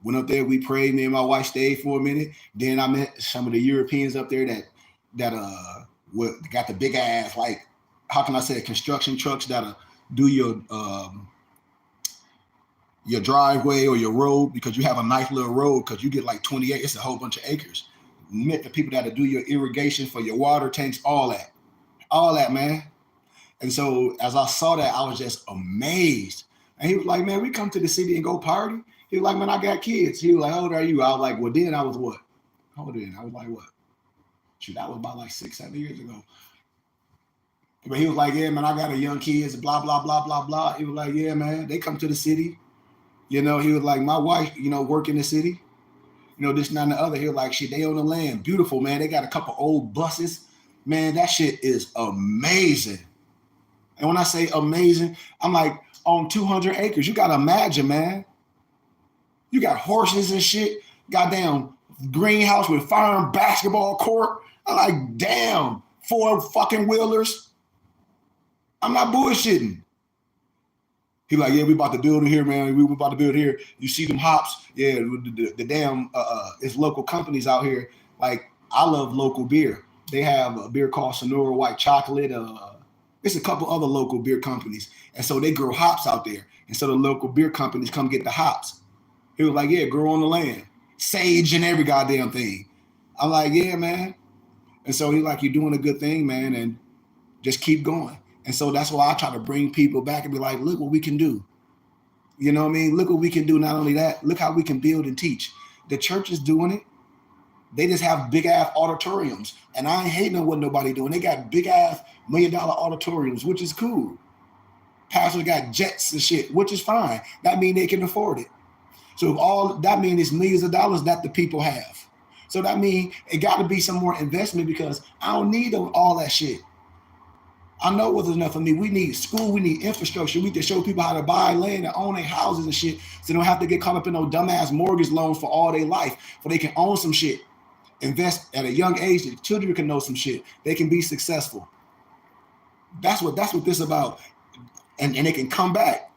Went up there, we prayed. Me and my wife stayed for a minute. Then I met some of the Europeans up there that got the big ass, like, how can I say, construction trucks that'll do your driveway or your road, because you have a nice little road because you get like 28. It's a whole bunch of acres. Met the people that'll do your irrigation for your water tanks, all that, man. And so as I saw that, I was just amazed. And he was like, man, we come to the city and go party. He was like, man, I got kids. He was like, how old are you? I was like, well, then I was what? How old then? I was like, what? Shoot, that was about like 6-7 years ago. But he was like, yeah, man, I got a young kids, blah, blah, blah, blah, blah. He was like, yeah, man, they come to the city. He was like, my wife, work in the city. This, and the other. He was like, shit, they own the land. Beautiful, man. They got a couple old buses. Man, that shit is amazing. And when I say amazing, I'm like, on 200 acres. You got to imagine, man. You got horses and shit. Goddamn greenhouse with farm basketball court. I'm like, damn, 4 fucking wheelers. I'm not bullshitting. He like, yeah, we about to build it here, man. We about to build it here. You see them hops? Yeah, the damn, it's local companies out here. Like, I love local beer. They have a beer called Sonora White Chocolate. It's a couple other local beer companies. And so they grow hops out there. And so the local beer companies come get the hops. He was like, yeah, grow on the land. Sage and every goddamn thing. I'm like, yeah, man. And so he's like, you're doing a good thing, man, and just keep going. And so that's why I try to bring people back and be like, look what we can do. You know what I mean? Look what we can do. Not only that, look how we can build and teach. The church is doing it. They just have big ass auditoriums, and I ain't hating on what nobody doing. They got big ass $1 million auditoriums, which is cool. Pastors got jets and shit, which is fine. That means they can afford it. So if all that means is millions of dollars that the people have. So that means it got to be some more investment, because I don't need all that shit. I know what's enough for me. We need school. We need infrastructure. We need to show people how to buy land and own their houses and shit, so they don't have to get caught up in those dumbass mortgage loans for all their life, so they can own some shit. Invest at a young age that children can know some shit. They can be successful. That's what this is about. And they can come back.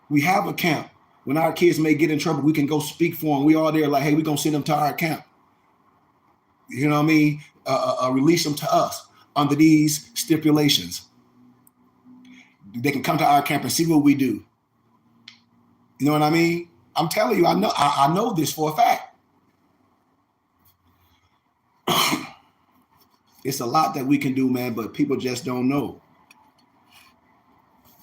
We have a camp. When our kids may get in trouble, we can go speak for them. We all there like, hey, we're going to send them to our camp. You know what I mean? Release them to us under these stipulations. They can come to our camp and see what we do. You know what I mean? I'm telling you, I know this for a fact. It's a lot that we can do, man, but people just don't know.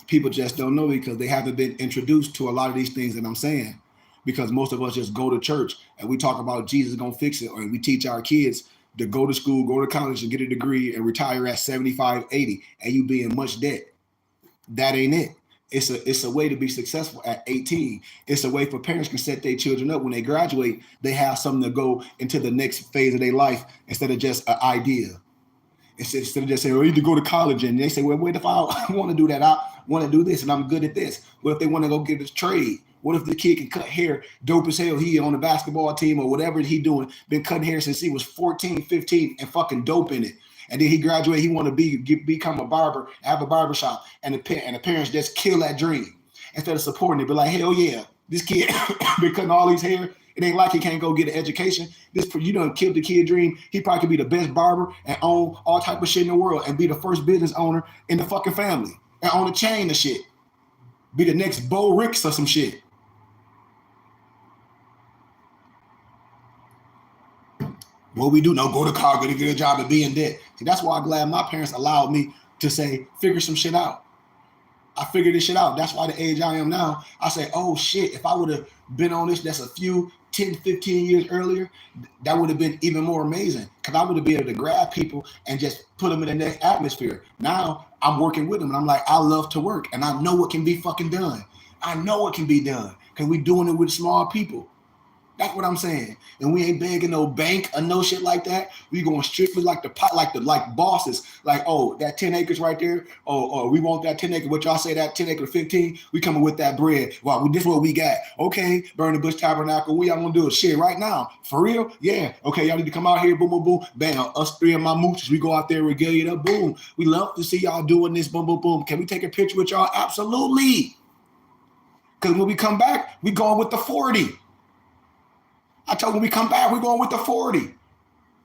People just don't know because they haven't been introduced to a lot of these things that I'm saying. Because most of us just go to church and we talk about Jesus is going to fix it, or we teach our kids to go to school, go to college and get a degree and retire at 75, 80, and you be in much debt. That ain't it. It's a way to be successful at 18. It's a way for parents can set their children up when they graduate. They have something to go into the next phase of their life instead of just an idea. Instead of just saying, oh, you need to go to college, and they say, well, what if I want to do that? I want to do this and I'm good at this. What if they want to go get a trade? What if the kid can cut hair dope as hell? He on the basketball team or whatever he doing, been cutting hair since he was 14, 15 and fucking dope in it. And then he graduate, he want to become a barber, have a barber shop, and the parents just kill that dream instead of supporting it. But like, hell yeah, this kid been cutting all his hair. It ain't like he can't go get an education. You done killed the kid dream. He probably could be the best barber and own all type of shit in the world and be the first business owner in the fucking family and own a chain of shit. Be the next Bo Ricks or some shit. What we do? No, go to college, get a job, and be in debt. See, that's why I'm glad my parents allowed me to say, figure some shit out. I figured this shit out. That's why the age I am now, I say, oh shit, if I would have been on this, that's a few 10, 15 years earlier, that would have been even more amazing, because I would have been able to grab people and just put them in the next atmosphere. Now I'm working with them and I'm like, I love to work and I know what can be fucking done. I know it can be done because we're doing it with small people. That's what I'm saying. And we ain't begging no bank or no shit like that. We going strictly like like bosses. Like, oh, that 10 acres right there. Oh, we want that 10 acre. What y'all say, that 10 acre 15? We coming with that bread. Well, this is what we got. Okay, Burning Bush Tabernacle. We all gonna do a shit right now. For real? Yeah. Okay, y'all need to come out here. Boom, boom, boom. Bam. Us three and my mooches. We go out there, regale it up. Boom. We love to see y'all doing this. Boom, boom, boom. Can we take a picture with y'all? Absolutely. Because when we come back, we going with the 40. I told when we come back, we're going with the 40.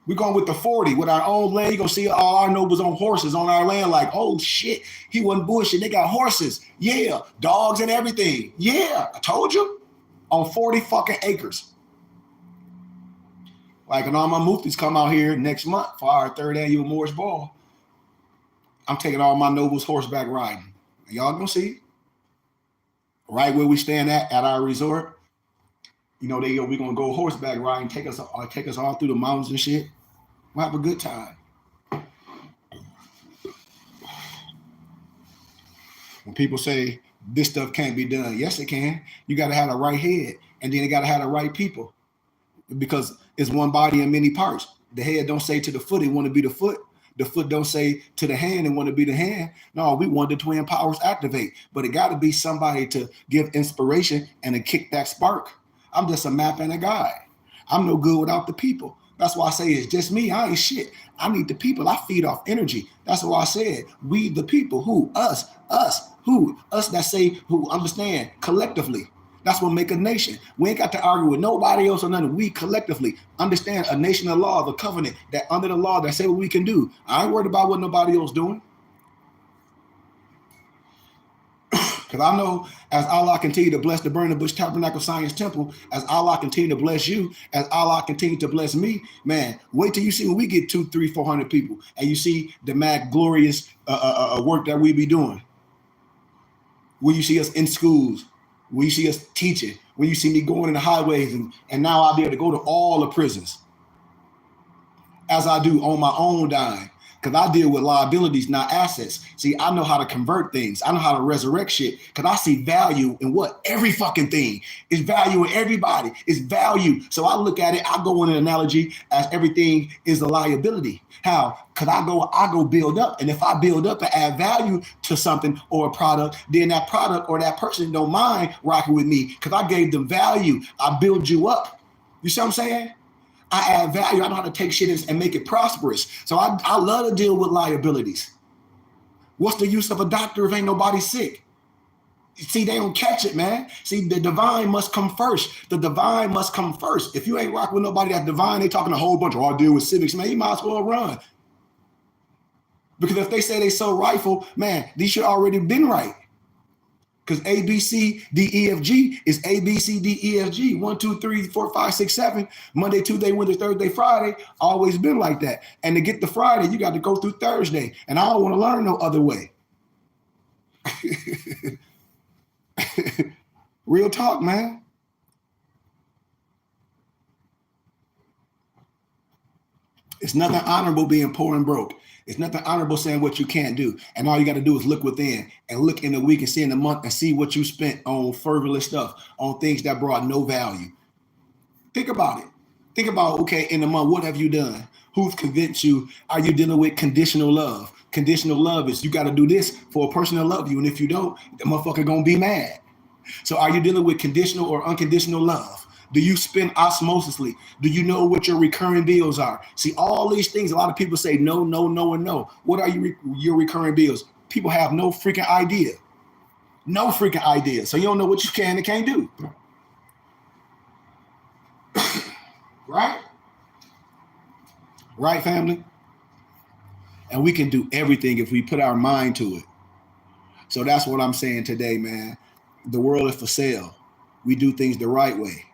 We're going with the 40 with our own land. You're going to see all our nobles on horses on our land. Like, oh shit, he wasn't bullshit. They got horses. Yeah. Dogs and everything. Yeah. I told you. On 40 fucking acres. Like, and all my muftis come out here next month for our third annual Morris Ball. I'm taking all my nobles horseback riding. Y'all going to see. Right where we stand at our resort. You know, we're gonna go horseback riding, take us all through the mountains and shit. We'll have a good time. When people say this stuff can't be done, yes, it can. You gotta have the right head, and then you gotta have the right people. Because it's one body in many parts. The head don't say to the foot, it want to be the foot. The foot don't say to the hand and want to be the hand. No, we want the twin powers activate. But it got to be somebody to give inspiration and to kick that spark. I'm just a map and a guide. I'm no good without the people. That's why I say it's just me. I ain't shit. I need the people. I feed off energy. That's why I said we the people. Who? Us. Who? Us that say who understand collectively. That's what make a nation. We ain't got to argue with nobody else or nothing. We collectively understand a nation of law, the covenant that under the law that say what we can do. I ain't worried about what nobody else doing. Because I know as Allah continue to bless the Burning Bush Tabernacle Science Temple, as Allah continue to bless you, as Allah continue to bless me, man, wait till you see when we get 200, 300, 400 people and you see the mad glorious work that we be doing. When you see us in schools, when you see us teaching, when you see me going in the highways, and now I'll be able to go to all the prisons. as I do on my own dime. Because I deal with liabilities, not assets. See, I know how to convert things. I know how to resurrect shit. Because I see value in what? Every fucking thing. It's value in everybody. It's value. So I look at it, I go on an analogy as everything is a liability. How? Because I go build up. And if I build up and add value to something or a product, then that product or that person don't mind rocking with me because I gave them value. I build you up. You see what I'm saying? I add value. I know how to take shit and make it prosperous. So I love to deal with liabilities. What's the use of a doctor if ain't nobody sick? See, they don't catch it, man. See, the divine must come first. The divine must come first. If you ain't rocking with nobody that's divine, they talking a whole bunch of, I deal with civics, man, you might as well run. Because if they say they so rightful, man, these should already been right. Because A, B, C, D, E, F, G is A, B, C, D, E, F, G. 1, 2, 3, 4, 5, 6, 7. Monday, Tuesday, Wednesday, Thursday, Friday. Always been like that. And to get to Friday, you got to go through Thursday. And I don't want to learn no other way. Real talk, man. It's nothing honorable being poor and broke. It's nothing honorable saying what you can't do. And all you got to do is look within and look in the week and see in the month and see what you spent on frivolous stuff, on things that brought no value. Think about it. Think about, okay, in the month, what have you done? Who's convinced you? Are you dealing with conditional love? Conditional love is you got to do this for a person to love you. And if you don't, the motherfucker going to be mad. So are you dealing with conditional or unconditional love? Do you spend osmosisly? Do you know what your recurring bills are? See, all these things, a lot of people say no, no, no, and no. What are your recurring bills? People have no freaking idea. No freaking idea. So you don't know what you can and can't do. Right? Right, family? And we can do everything if we put our mind to it. So that's what I'm saying today, man. The world is for sale. We do things the right way.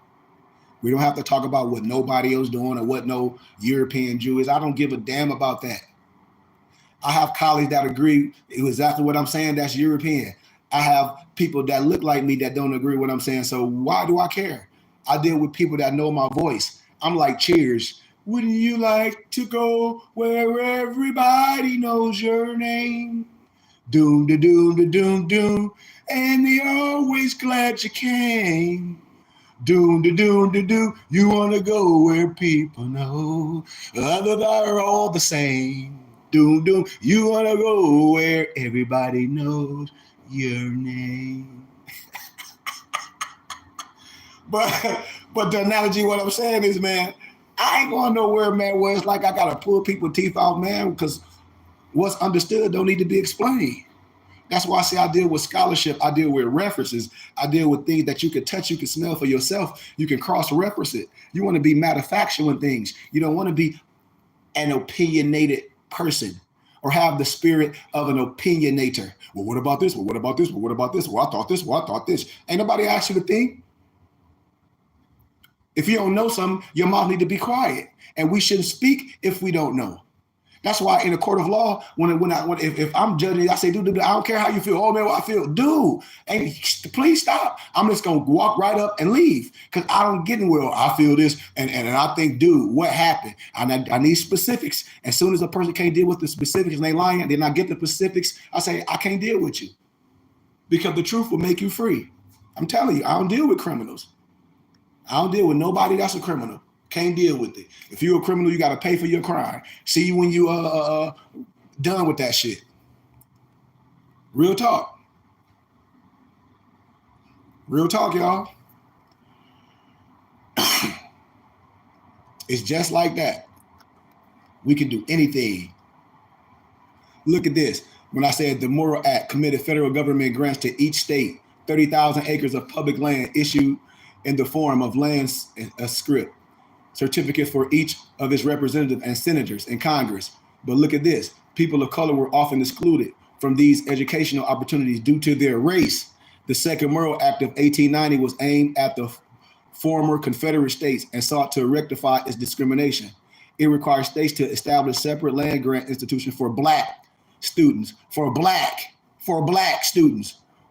We don't have to talk about what nobody else doing or what no European Jew is. I don't give a damn about that. I have colleagues that agree with exactly what I'm saying. That's European. I have people that look like me that don't agree with what I'm saying. So why do I care? I deal with people that know my voice. I'm like Cheers. Wouldn't you like to go where everybody knows your name? Doom, da, doom, da, doom, doom. And they're always glad you came. Doom, da, doom, da, doom. You want to go where people know others are all the same. Doom, doom. You want to go where everybody knows your name. But the analogy, what I'm saying is, man, I ain't going nowhere, man, where it's like I got to pull people's teeth out, man, because what's understood don't need to be explained. That's why I say I deal with scholarship. I deal with references. I deal with things that you can touch, you can smell for yourself. You can cross-reference it. You want to be manufacturing things. You don't want to be an opinionated person or have the spirit of an opinionator. Well, what about this? Well, what about this? Well, what about this? Well, I thought this. Well, I thought this. Ain't nobody asked you to think. If you don't know something, your mouth need to be quiet. And we shouldn't speak if we don't know. That's why in a court of law, if I'm judging, I say, dude, I don't care how you feel. Oh man, what I feel, dude, and please stop. I'm just gonna walk right up and leave because I don't get anywhere. I feel this, and I think, dude, what happened? I need specifics. As soon as a person can't deal with the specifics and they lying, then I get the specifics. I say, I can't deal with you because the truth will make you free. I'm telling you, I don't deal with criminals. I don't deal with nobody that's a criminal. Can't deal with it. If you're a criminal, you got to pay for your crime. See you when you done with that shit. Real talk. Real talk, y'all. It's just like that. We can do anything. Look at this. When I said the Moral Act committed federal government grants to each state 30,000 acres of public land issued in the form of land script certificate for each of its representatives and senators in Congress. But look at this. People of color were often excluded from these educational opportunities due to their race. The Second Moral Act of 1890 was aimed at the former Confederate states and sought to rectify its discrimination. It requires states to establish separate land grant institutions for black students,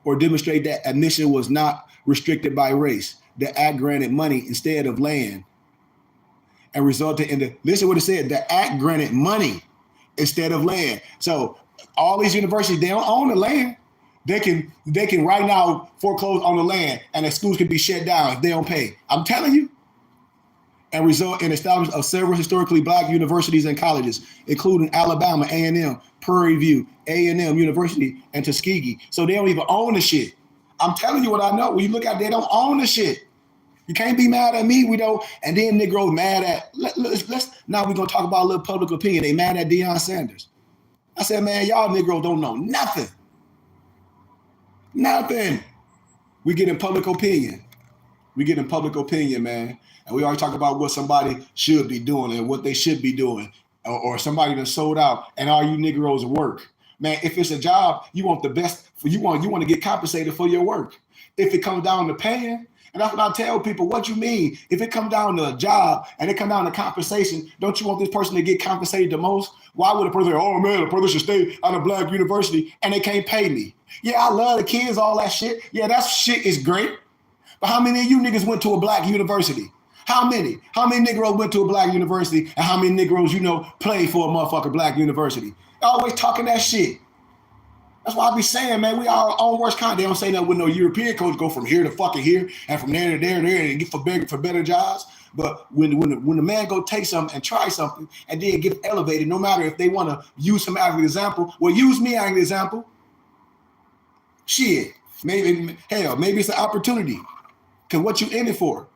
or demonstrate that admission was not restricted by race. The act granted money instead of land and resulted in the, listen what it said, the act granted money instead of land. So all these universities, they don't own the land. They can right now foreclose on the land, and the schools can be shut down if they don't pay. I'm telling you. And result in establishment of several historically black universities and colleges, including Alabama, A&M, Prairie View, A&M University, and Tuskegee. So they don't even own the shit. I'm telling you what I know. When you look at, they don't own the shit. You can't be mad at me. We don't. And then Negroes mad at. Let's now we're gonna talk about a little public opinion. They mad at Deion Sanders. I said, man, y'all Negroes don't know nothing. Nothing. We get in public opinion. We get in public opinion, man. And we always talk about what somebody should be doing and what they should be doing, or somebody that sold out, and all you Negroes work. Man, if it's a job, you want the best. You want to get compensated for your work. If it comes down to paying, and that's what I tell people. What you mean? If it comes down to a job and it comes down to compensation, don't you want this person to get compensated the most? Why would a person say, oh man, a person should stay at a black university and they can't pay me? Yeah, I love the kids, all that shit. Yeah, that shit is great. But how many of you niggas went to a black university? How many? How many Negroes went to a black university, and how many Negroes, played for a motherfucking black university? Always talking that shit. That's why I be saying, man, we are our own worst kind. They don't say that with no European coach go from here to fucking here and from there to there and there and get for better jobs. But when the man go take something and try something and then get elevated, no matter if they want to use him as an example, well, use me as an example. Shit, maybe it's an opportunity. Cause what you in it for?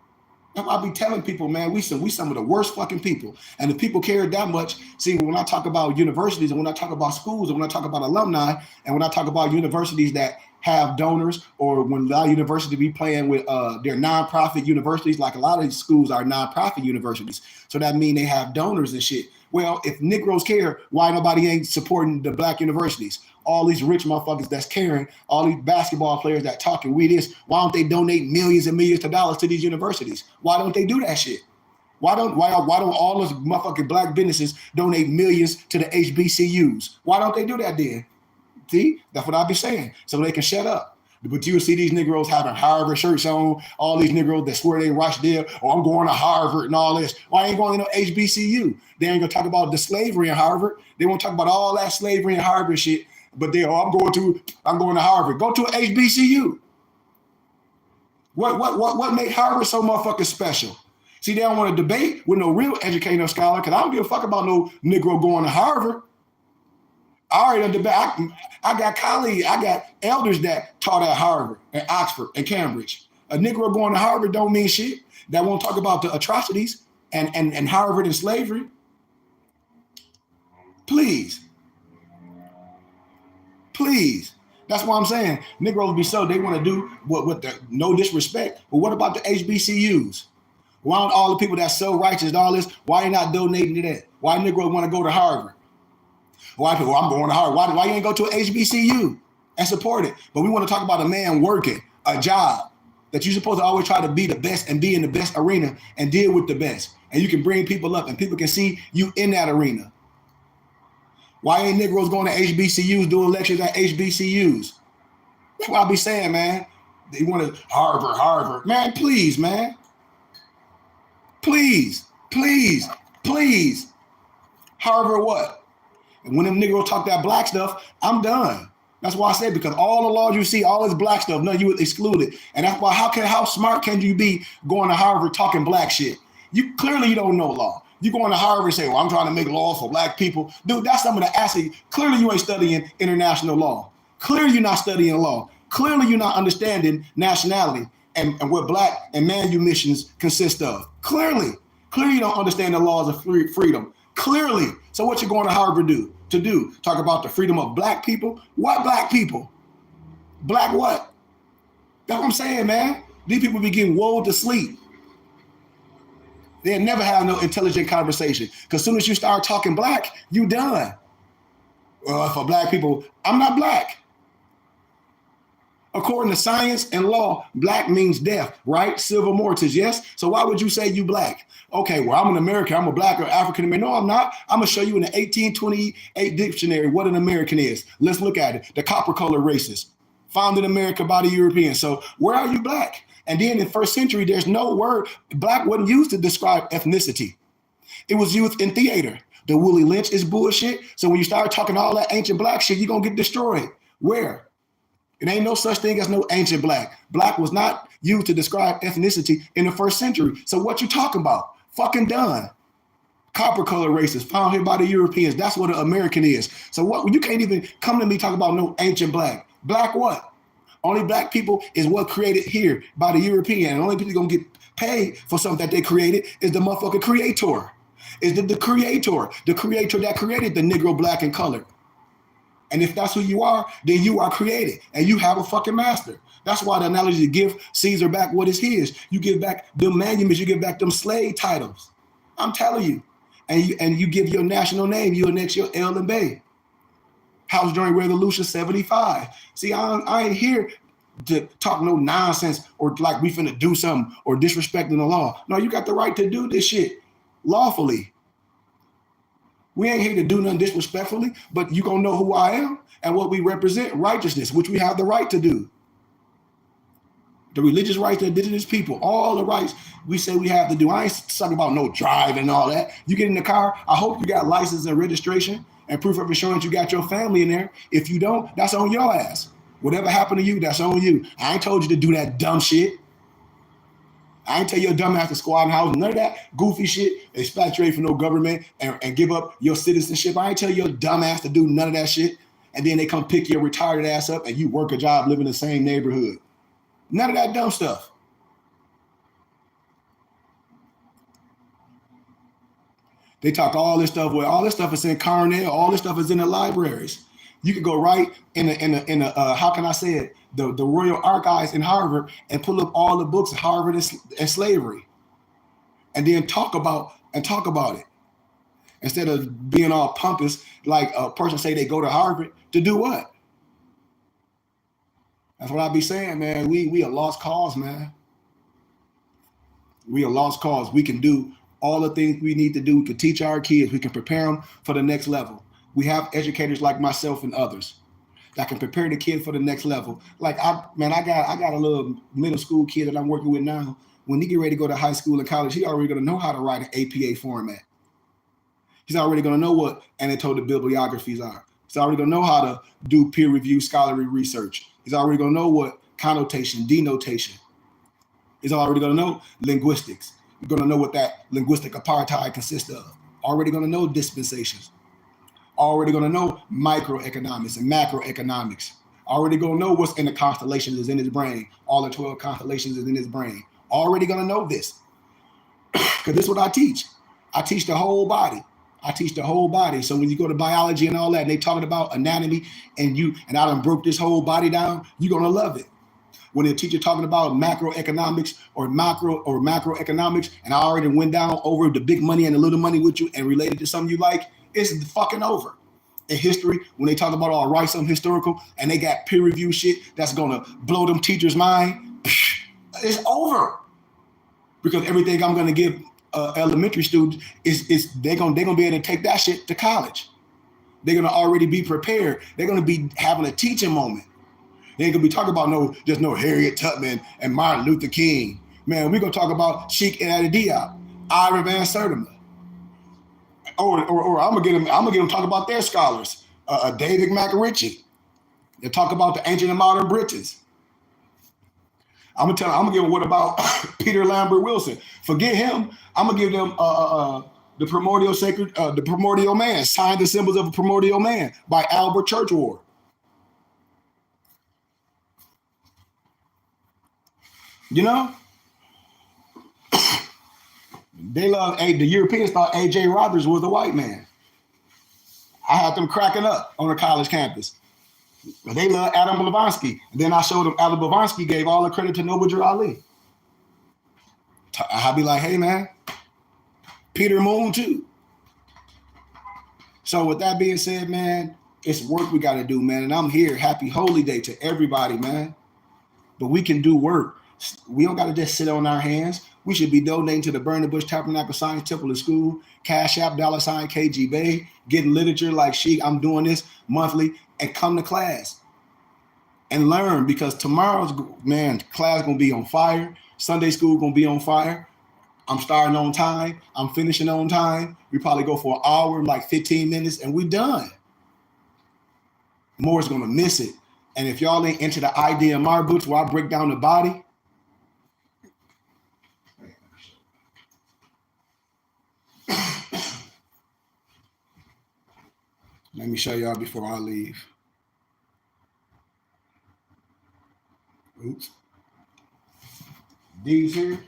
I be telling people, man, we some of the worst fucking people. And if people care that much, see, when I talk about universities and when I talk about schools and when I talk about alumni and when I talk about universities that have donors, or when a lot of universities be playing with their nonprofit universities, like a lot of these schools are nonprofit universities. So that means they have donors and shit. Well, if Negroes care, why nobody ain't supporting the black universities? All these rich motherfuckers that's caring, all these basketball players that talking, we this, why don't they donate millions and millions of dollars to these universities? Why don't they do that shit? Why don't all those motherfucking black businesses donate millions to the HBCUs? Why don't they do that then? See, that's what I be saying. So they can shut up. But you will see these Negroes having Harvard shirts on, all these Negroes that swear they Rochdale, or I'm going to Harvard and all this. Why ain't going to no HBCU? They ain't gonna talk about the slavery in Harvard. They won't talk about all that slavery in Harvard shit. But I'm going to Harvard. Go to an HBCU. What made Harvard so motherfucking special? See, they don't want to debate with no real educational scholar, because I don't give a fuck about no Negro going to Harvard. I already debate. I got colleagues, I got elders that taught at Harvard and Oxford and Cambridge. A Negro going to Harvard don't mean shit. That won't talk about the atrocities and Harvard and slavery. Please. That's why I'm saying Negroes be so, they want to do what the, no disrespect, but what about the HBCUs? Why don't all the people that's so righteous and all this, why they not donating to that? Why Negroes want to go to Harvard? Why people, I'm going to Harvard. Why you ain't go to an HBCU and support it? But we want to talk about a man working, a job, that you're supposed to always try to be the best and be in the best arena and deal with the best. And you can bring people up and people can see you in that arena. Why ain't Negroes going to HBCUs, doing lectures at HBCUs? That's what I be saying, man. They want to Harvard. Man, please, man. Please. Harvard what? And when them Negroes talk that black stuff, I'm done. That's why I said, because all the laws you see, all this black stuff, none of you excluded. And that's why, how smart can you be going to Harvard talking black shit? You clearly don't know law. You going to Harvard and say, well, I'm trying to make laws for black people. Dude, that's some of the acid. Clearly you ain't studying international law. Clearly you're not studying law. Clearly you're not understanding nationality and what black and manumissions consist of. Clearly you don't understand the laws of freedom. Clearly. So what you going to Harvard to do? Talk about the freedom of black people? What black people? Black what? That's what I'm saying, man. These people be getting walled to sleep. They'll never have no intelligent conversation. Because as soon as you start talking black, you done. Well, for black people, I'm not black. According to science and law, black means death, right? Civil mortis, yes? So why would you say you black? Okay, well, I'm an American. I'm a black or African American. No, I'm not. I'm going to show you in the 1828 dictionary what an American is. Let's look at it. The copper color races. Founded in America by the Europeans. So where are you black? And then in first century, there's no word. Black wasn't used to describe ethnicity. It was used in theater. The Willie Lynch is bullshit. So when you start talking all that ancient black shit, you're going to get destroyed. Where? It ain't no such thing as no ancient black. Black was not used to describe ethnicity in the first century. So what you talking about? Fucking done. Copper color races found here by the Europeans. That's what an American is. So what? You can't even come to me talk about no ancient black. Black what? Only black people is what created here by the European. And the only people gonna get paid for something that they created is the motherfucking creator. Is the creator that created the Negro, black, and colored. And if that's who you are, then you are created and you have a fucking master. That's why the analogy to give Caesar back what is his. You give back them monuments, you give back them slave titles. I'm telling you. And you give your national name, you annex your L and Bay. House during Revolution 75. See, I ain't here to talk no nonsense or like we finna do something or disrespecting the law. No, you got the right to do this shit lawfully. We ain't here to do nothing disrespectfully, but you gonna know who I am and what we represent, righteousness, which we have the right to do. The religious rights of indigenous people, all the rights we say we have to do. I ain't talking about no driving and all that. You get in the car, I hope you got license and registration and proof of insurance you got your family in there. If you don't, that's on your ass. Whatever happened to you, that's on you. I ain't told you to do that dumb shit. I ain't tell your dumb ass to squat in the house, none of that goofy shit, expatriate from no government and give up your citizenship. I ain't tell your dumb ass to do none of that shit. And then they come pick your retired ass up and you work a job, live in the same neighborhood. None of that dumb stuff. They talk all this stuff. Well, all this stuff is in Cornell. All this stuff is in the libraries. You could go right in a how can I say it? The Royal Archives in Harvard and pull up all the books of Harvard and slavery, and then talk about it instead of being all pompous like a person say they go to Harvard to do what? That's what I be saying, man. We a lost cause, man. We a lost cause. We can do all the things we need to do. We can teach our kids. We can prepare them for the next level. We have educators like myself and others that can prepare the kid for the next level. Like I got a little middle school kid that I'm working with now. When he get ready to go to high school and college, he already gonna know how to write an APA format. He's already gonna know what annotated bibliographies are. He's already gonna know how to do peer review scholarly research. He's already gonna know what connotation, denotation. He's already gonna know linguistics. He's gonna know what that linguistic apartheid consists of. Already gonna know dispensations. Already gonna know microeconomics and macroeconomics. Already gonna know what's in the constellations is in his brain. All the 12 constellations is in his brain. Already gonna know this. Because this is what I teach. I teach the whole body. I teach the whole body. So when you go to biology and all that, and they talking about anatomy, and I done broke this whole body down, you're gonna love it. When the teacher talking about macroeconomics or macroeconomics, and I already went down over the big money and the little money with you and related to something you like, it's fucking over. In history, when they talk about all write something historical and they got peer review shit that's gonna blow them teachers' mind, it's over. Because everything I'm gonna give elementary students is they're gonna be able to take that shit to college. They're gonna already be prepared. They're gonna be having a teaching moment. They ain't gonna be talking about no Harriet Tubman and Martin Luther King. Man, we're gonna talk about Sheikh Anta Diop, Ira Van Sertima. Or I'm gonna get them talk about their scholars, David McRitchie. They talk about the ancient and modern Britons. I'm gonna give them what about Peter Lambert Wilson. Forget him. I'm gonna give them the Primordial Man, Signs and Symbols of a Primordial Man by Albert Churchward. You know, they love the Europeans thought A.J. Rogers was a white man. I had them cracking up on a college campus. They love Adam Blavatsky. And then I showed them Adam Blavatsky gave all the credit to Noble Ali. I'd be like, hey man, Peter Moon too. So with that being said, man, it's work we got to do, man. And I'm here. Happy Holy Day to everybody, man. But we can do work. We don't got to just sit on our hands. We should be donating to the Burning Bush Tabernacle Science Temple and School, Cash App, $ KG Bay, getting literature like I'm doing this monthly, and come to class and learn, because tomorrow's, man, class going to be on fire. Sunday school going to be on fire. I'm starting on time. I'm finishing on time. We probably go for an hour, like 15 minutes, and we done. Moore's gonna miss it. And if y'all ain't into the IDMR boots where I break down the body, let me show y'all before I leave. Oops. These here.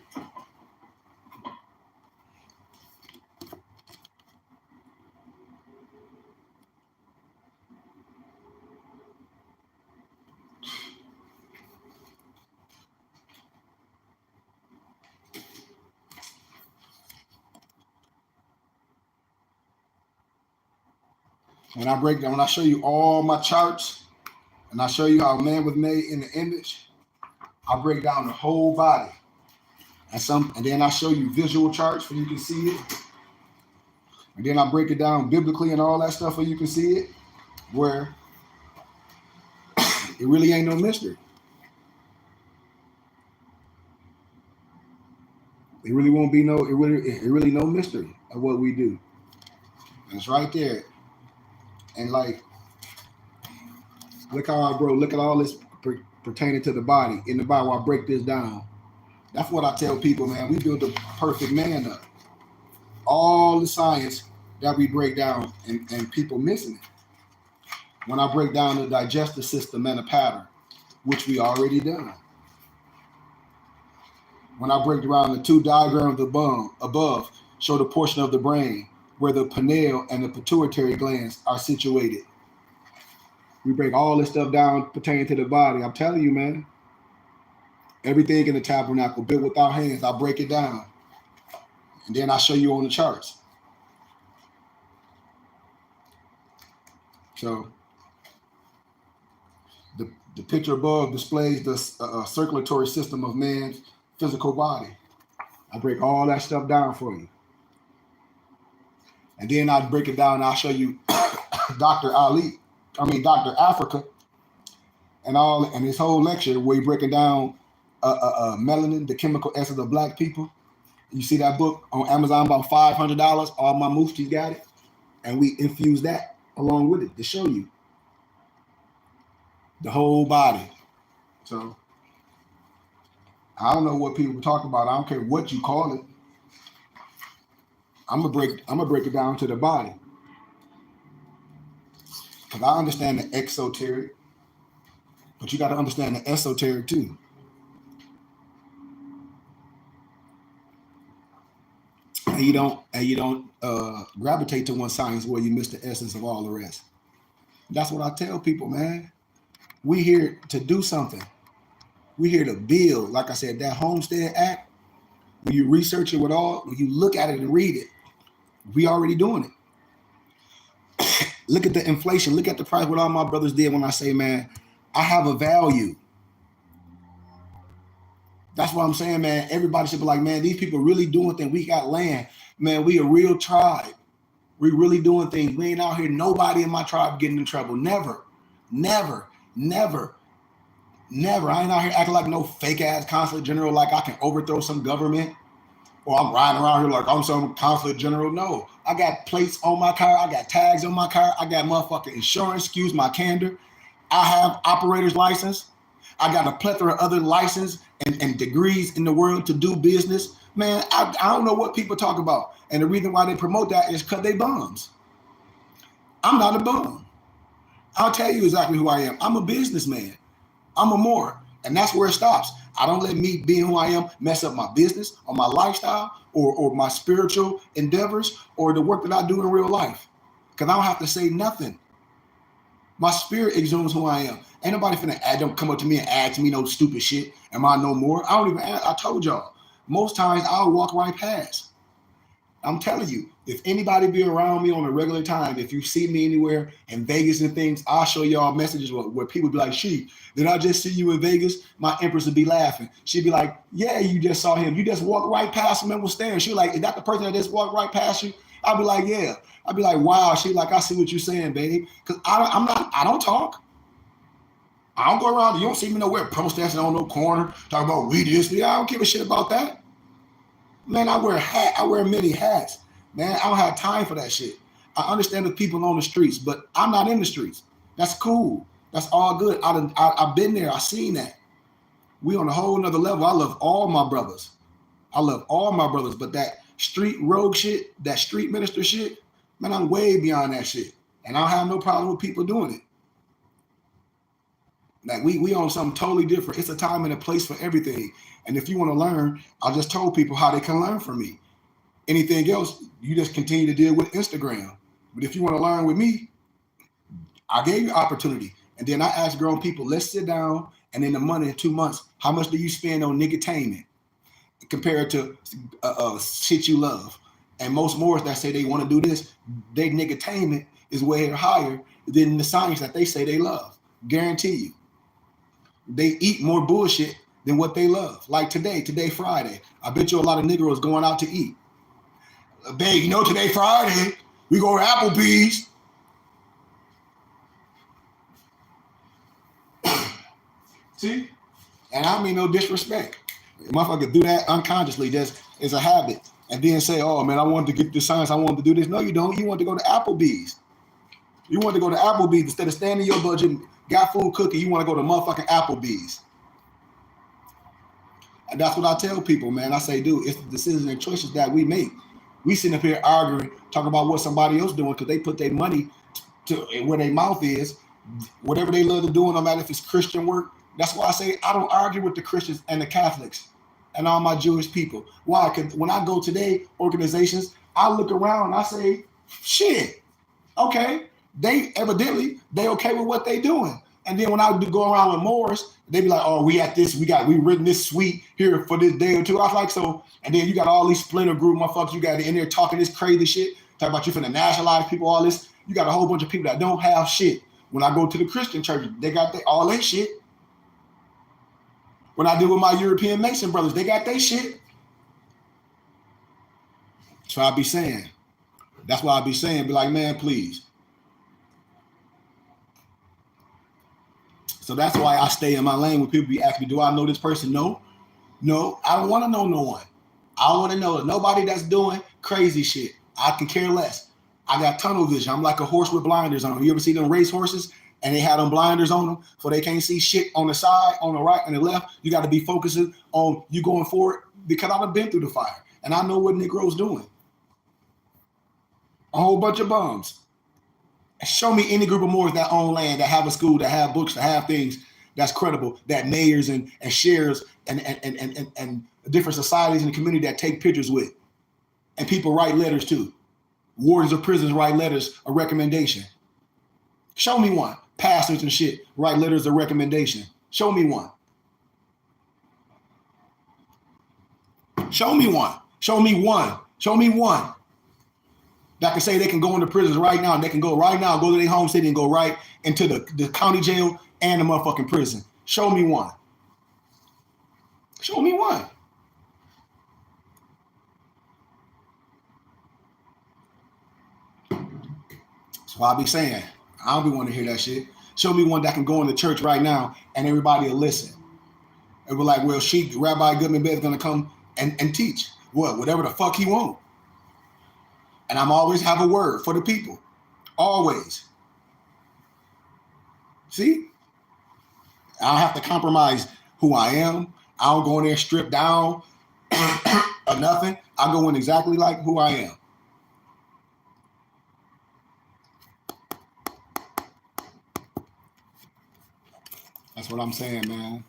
When I show you all my charts, and I show you how man was made in the image, I break down the whole body. And then I show you visual charts where you can see it. And then I break it down biblically and all that stuff where you can see it, where it really ain't no mystery. It really won't be it really no mystery of what we do. And it's right there. And like, look how I grow. Look at all this pertaining to the body. In the Bible, I break this down. That's what I tell people, man. We build the perfect man up. All the science that we break down and people missing it. When I break down the digestive system and a pattern, which we already done. When I break down the two diagrams above, show the portion of the brain where the pineal and the pituitary glands are situated. We break all this stuff down pertaining to the body. I'm telling you, man. Everything in the tabernacle built with our hands, I break it down. And then I show you on the charts. So the picture above displays the circulatory system of man's physical body. I break all that stuff down for you. And then I break it down and I'll show you Dr. Africa and his whole lecture where he breaking down melanin, the chemical essence of black people. You see that book on Amazon, about $500. All my muftis got it. And we infuse that along with it to show you the whole body. So I don't know what people talk about. I don't care what you call it. I'm gonna break it down to the body. Because I understand the exoteric, but you got to understand the esoteric too. And you don't gravitate to one science where you miss the essence of all the rest. That's what I tell people, man. We here to do something. We here to build. Like I said, that Homestead Act, when you research it when you look at it and read it, we already doing it. Look at the inflation. Look at the price. What all my brothers did when I say, man, I have a value. That's what I'm saying, man. Everybody should be like, man, these people really doing things. We got land. Man, we a real tribe. We really doing things. We ain't out here. Nobody in my tribe getting in trouble. Never. Never. Never. Never. I ain't out here acting like no fake ass consulate general like I can overthrow some government. Or I'm riding around here like I'm some consulate general. No, I got plates on my car. I got tags on my car. I got motherfucking insurance, excuse my candor. I have operator's license. I got a plethora of other license and degrees in the world to do business. Man, I don't know what people talk about. And the reason why they promote that is because they bums. I'm not a bum. I'll tell you exactly who I am. I'm a businessman. I'm a Moor. And that's where it stops. I don't let me being who I am mess up my business or my lifestyle or my spiritual endeavors or the work that I do in real life. Because I don't have to say nothing. My spirit exudes who I am. Ain't nobody don't come up to me and ask me no stupid shit. Am I no more? I don't even ask. I told y'all. Most times I'll walk right past. I'm telling you, if anybody be around me on a regular time, if you see me anywhere in Vegas and things, I'll show y'all messages where people be like, "She, did I just see you in Vegas?" My empress would be laughing. She'd be like, "Yeah, you just saw him. You just walked right past him and was staring." She'd be like, "Is that the person that just walked right past you?" I'd be like, "Yeah." I'd be like, "Wow." She'd be like, "I see what you're saying, baby." Because I don't talk. I don't go around. You don't see me nowhere protesting on no corner, talking about we this, I don't give a shit about that. Man, I wear a hat. I wear many hats. Man, I don't have time for that shit. I understand the people on the streets, but I'm not in the streets. That's cool. That's all good. I've been there. I've seen that. We on a whole nother level. I love all my brothers. I love all my brothers, but that street rogue shit, that street minister shit, man, I'm way beyond that shit. And I don't have no problem with people doing it. Like we on something totally different. It's a time and a place for everything. And if you want to learn, I just told people how they can learn from me. Anything else, you just continue to deal with Instagram. But if you want to learn with me, I gave you opportunity. And then I asked grown people, let's sit down, and in a month, in 2 months, how much do you spend on niggertainment compared to shit you love? And most Moors that say they want to do this, their niggertainment is way higher than the science that they say they love. Guarantee you. They eat more bullshit than what they love. Like today Friday, I bet you a lot of Negroes going out to eat. Babe, you know today Friday, we go to Applebee's. See? And I mean no disrespect. Motherfucker do that unconsciously, just as a habit. And then say, oh man, I wanted to get this science, I wanted to do this. No, you don't. You want to go to Applebee's. You want to go to Applebee's instead of staying in your budget, got food cooking, you want to go to motherfucking Applebee's. And that's what I tell people, man. I say, dude, it's the decisions and choices that we make. We sit up here arguing, talking about what somebody else doing because they put their money to where their mouth is, whatever they love to do, no matter if it's Christian work. That's why I say I don't argue with the Christians and the Catholics and all my Jewish people. Why? Because when I go today, organizations, I look around and I say, shit, okay, they evidently, they okay with what they doing. And then when I go around with Moors, they be like, oh, we written this suite here for this day or two. I was like, so, and then you got all these splinter group motherfuckers, you got in there talking this crazy shit, talking about you finna nationalize people, all this. You got a whole bunch of people that don't have shit. When I go to the Christian church, they got all their shit. When I deal with my European Mason brothers, they got their shit. So I be saying, that's why I be saying, be like, man, please. So that's why I stay in my lane when people be asking me, do I know this person? No, I don't want to know no one. I want to know nobody that's doing crazy shit. I can care less. I got tunnel vision. I'm like a horse with blinders on. You ever see them race horses and they have them blinders on them so they can't see shit on the side, on the right, and the left? You got to be focusing on you going forward because I've been through the fire and I know what Negroes doing. A whole bunch of bums. Show me any group of Moors that own land, that have a school, that have books, that have things that's credible, that mayors and sheriffs and different societies in the community that take pictures with. And people write letters too. Wardens of prisons write letters of recommendation. Show me one. Pastors and shit write letters of recommendation. Show me one. Show me one. Show me one. Show me one. That can say they can go into prisons right now, and they can go right now, go to their home city and go right into the county jail and the motherfucking prison. Show me one. Show me one. So I be saying, I don't be wanting to hear that shit. Show me one that can go into church right now and everybody will listen. And we're like, well, Rabbi Goodman Bed's gonna come and teach. What? Whatever the fuck he want. And I'm always have a word for the people. Always. See? I don't have to compromise who I am. I don't go in there stripped down or nothing. I go in exactly like who I am. That's what I'm saying, man.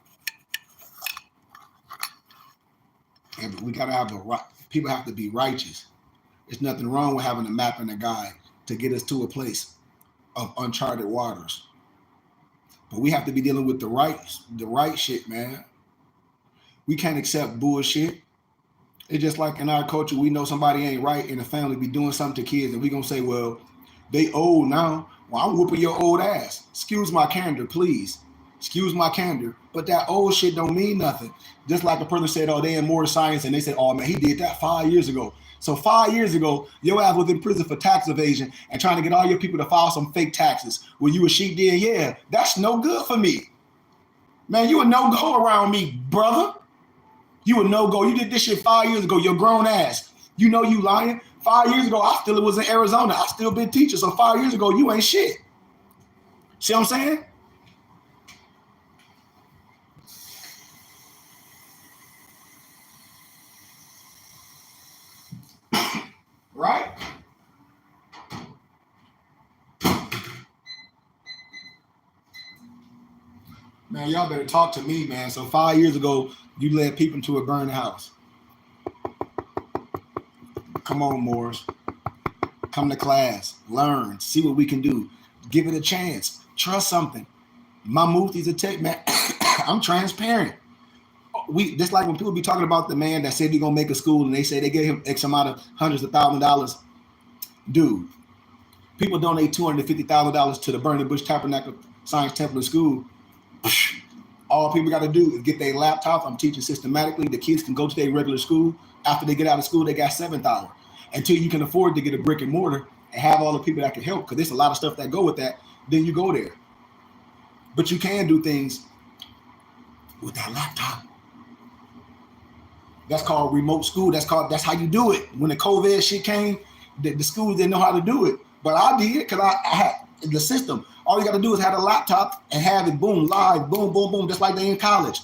And we gotta have the right. People have to be righteous. There's nothing wrong with having a map and a guide to get us to a place of uncharted waters. But we have to be dealing with the right shit, man. We can't accept bullshit. It's just like in our culture, we know somebody ain't right in the family be doing something to kids, and we gonna say, well, they old now. Well, I'm whooping your old ass. Excuse my candor, please. Excuse my candor. But that old shit don't mean nothing. Just like a person said, oh, they in more science, and they said, oh man, he did that 5 years ago. So 5 years ago, your ass was in prison for tax evasion and trying to get all your people to file some fake taxes. Were you a sheep then? Yeah, that's no good for me. Man, you a no-go around me, brother. You a no-go. You did this shit 5 years ago. You're grown ass. You know you lying. 5 years ago, I still was in Arizona. I still been teaching. So 5 years ago, you ain't shit. See what I'm saying? Right? Man, y'all better talk to me, man. So 5 years ago, you led people into a burning house. Come on, Morris. Come to class. Learn. See what we can do. Give it a chance. Trust something. My Mufti's a tech, man. I'm transparent. Just like when people be talking about the man that said he's gonna make a school and they say they gave him X amount of hundreds of $1,000s. Dude, people donate $250,000 to the Burning Bush Tabernacle Science Temple School. All people got to do is get their laptops. I'm teaching systematically. The kids can go to their regular school. After they get out of school, they got $7,000. Until you can afford to get a brick and mortar and have all the people that can help, because there's a lot of stuff that go with that, then you go there. But you can do things with that laptop. That's called remote school. That's how you do it. When the COVID shit came, the schools didn't know how to do it. But I did, because I had the system. All you got to do is have a laptop and have it boom, live, boom, boom, boom, just like they in college.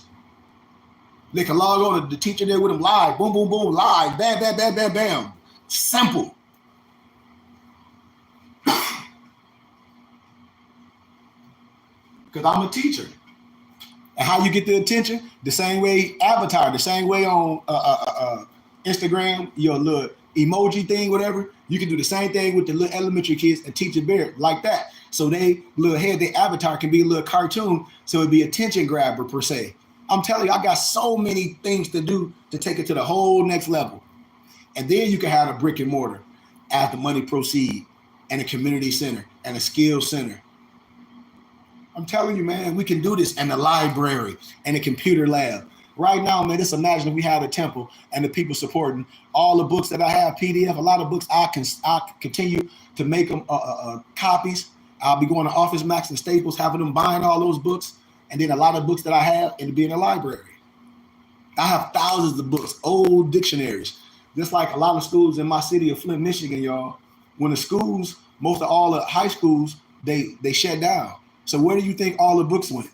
They can log on to the teacher there with them live, boom, boom, boom, live, bam, bam, bam, bam, bam. Simple. Because I'm a teacher. And how you get the attention? The same way avatar, the same way on Instagram, your little emoji thing, whatever. You can do the same thing with the little elementary kids and teach it better like that. So they little head, their avatar can be a little cartoon, so it'd be attention grabber per se. I'm telling you, I got so many things to do to take it to the whole next level. And then you can have a brick and mortar as the money proceed, and a community center and a skills center. I'm telling you, man, we can do this, and a library and a computer lab. Right now, man, just imagine if we had a temple and the people supporting all the books that I have, PDF, a lot of books, I continue to make them copies. I'll be going to Office Max and Staples, having them buying all those books. And then a lot of books that I have, it'll be in a library. I have thousands of books, old dictionaries. Just like a lot of schools in my city of Flint, Michigan, y'all. When the schools, most of all the high schools, they shut down. So where do you think all the books went?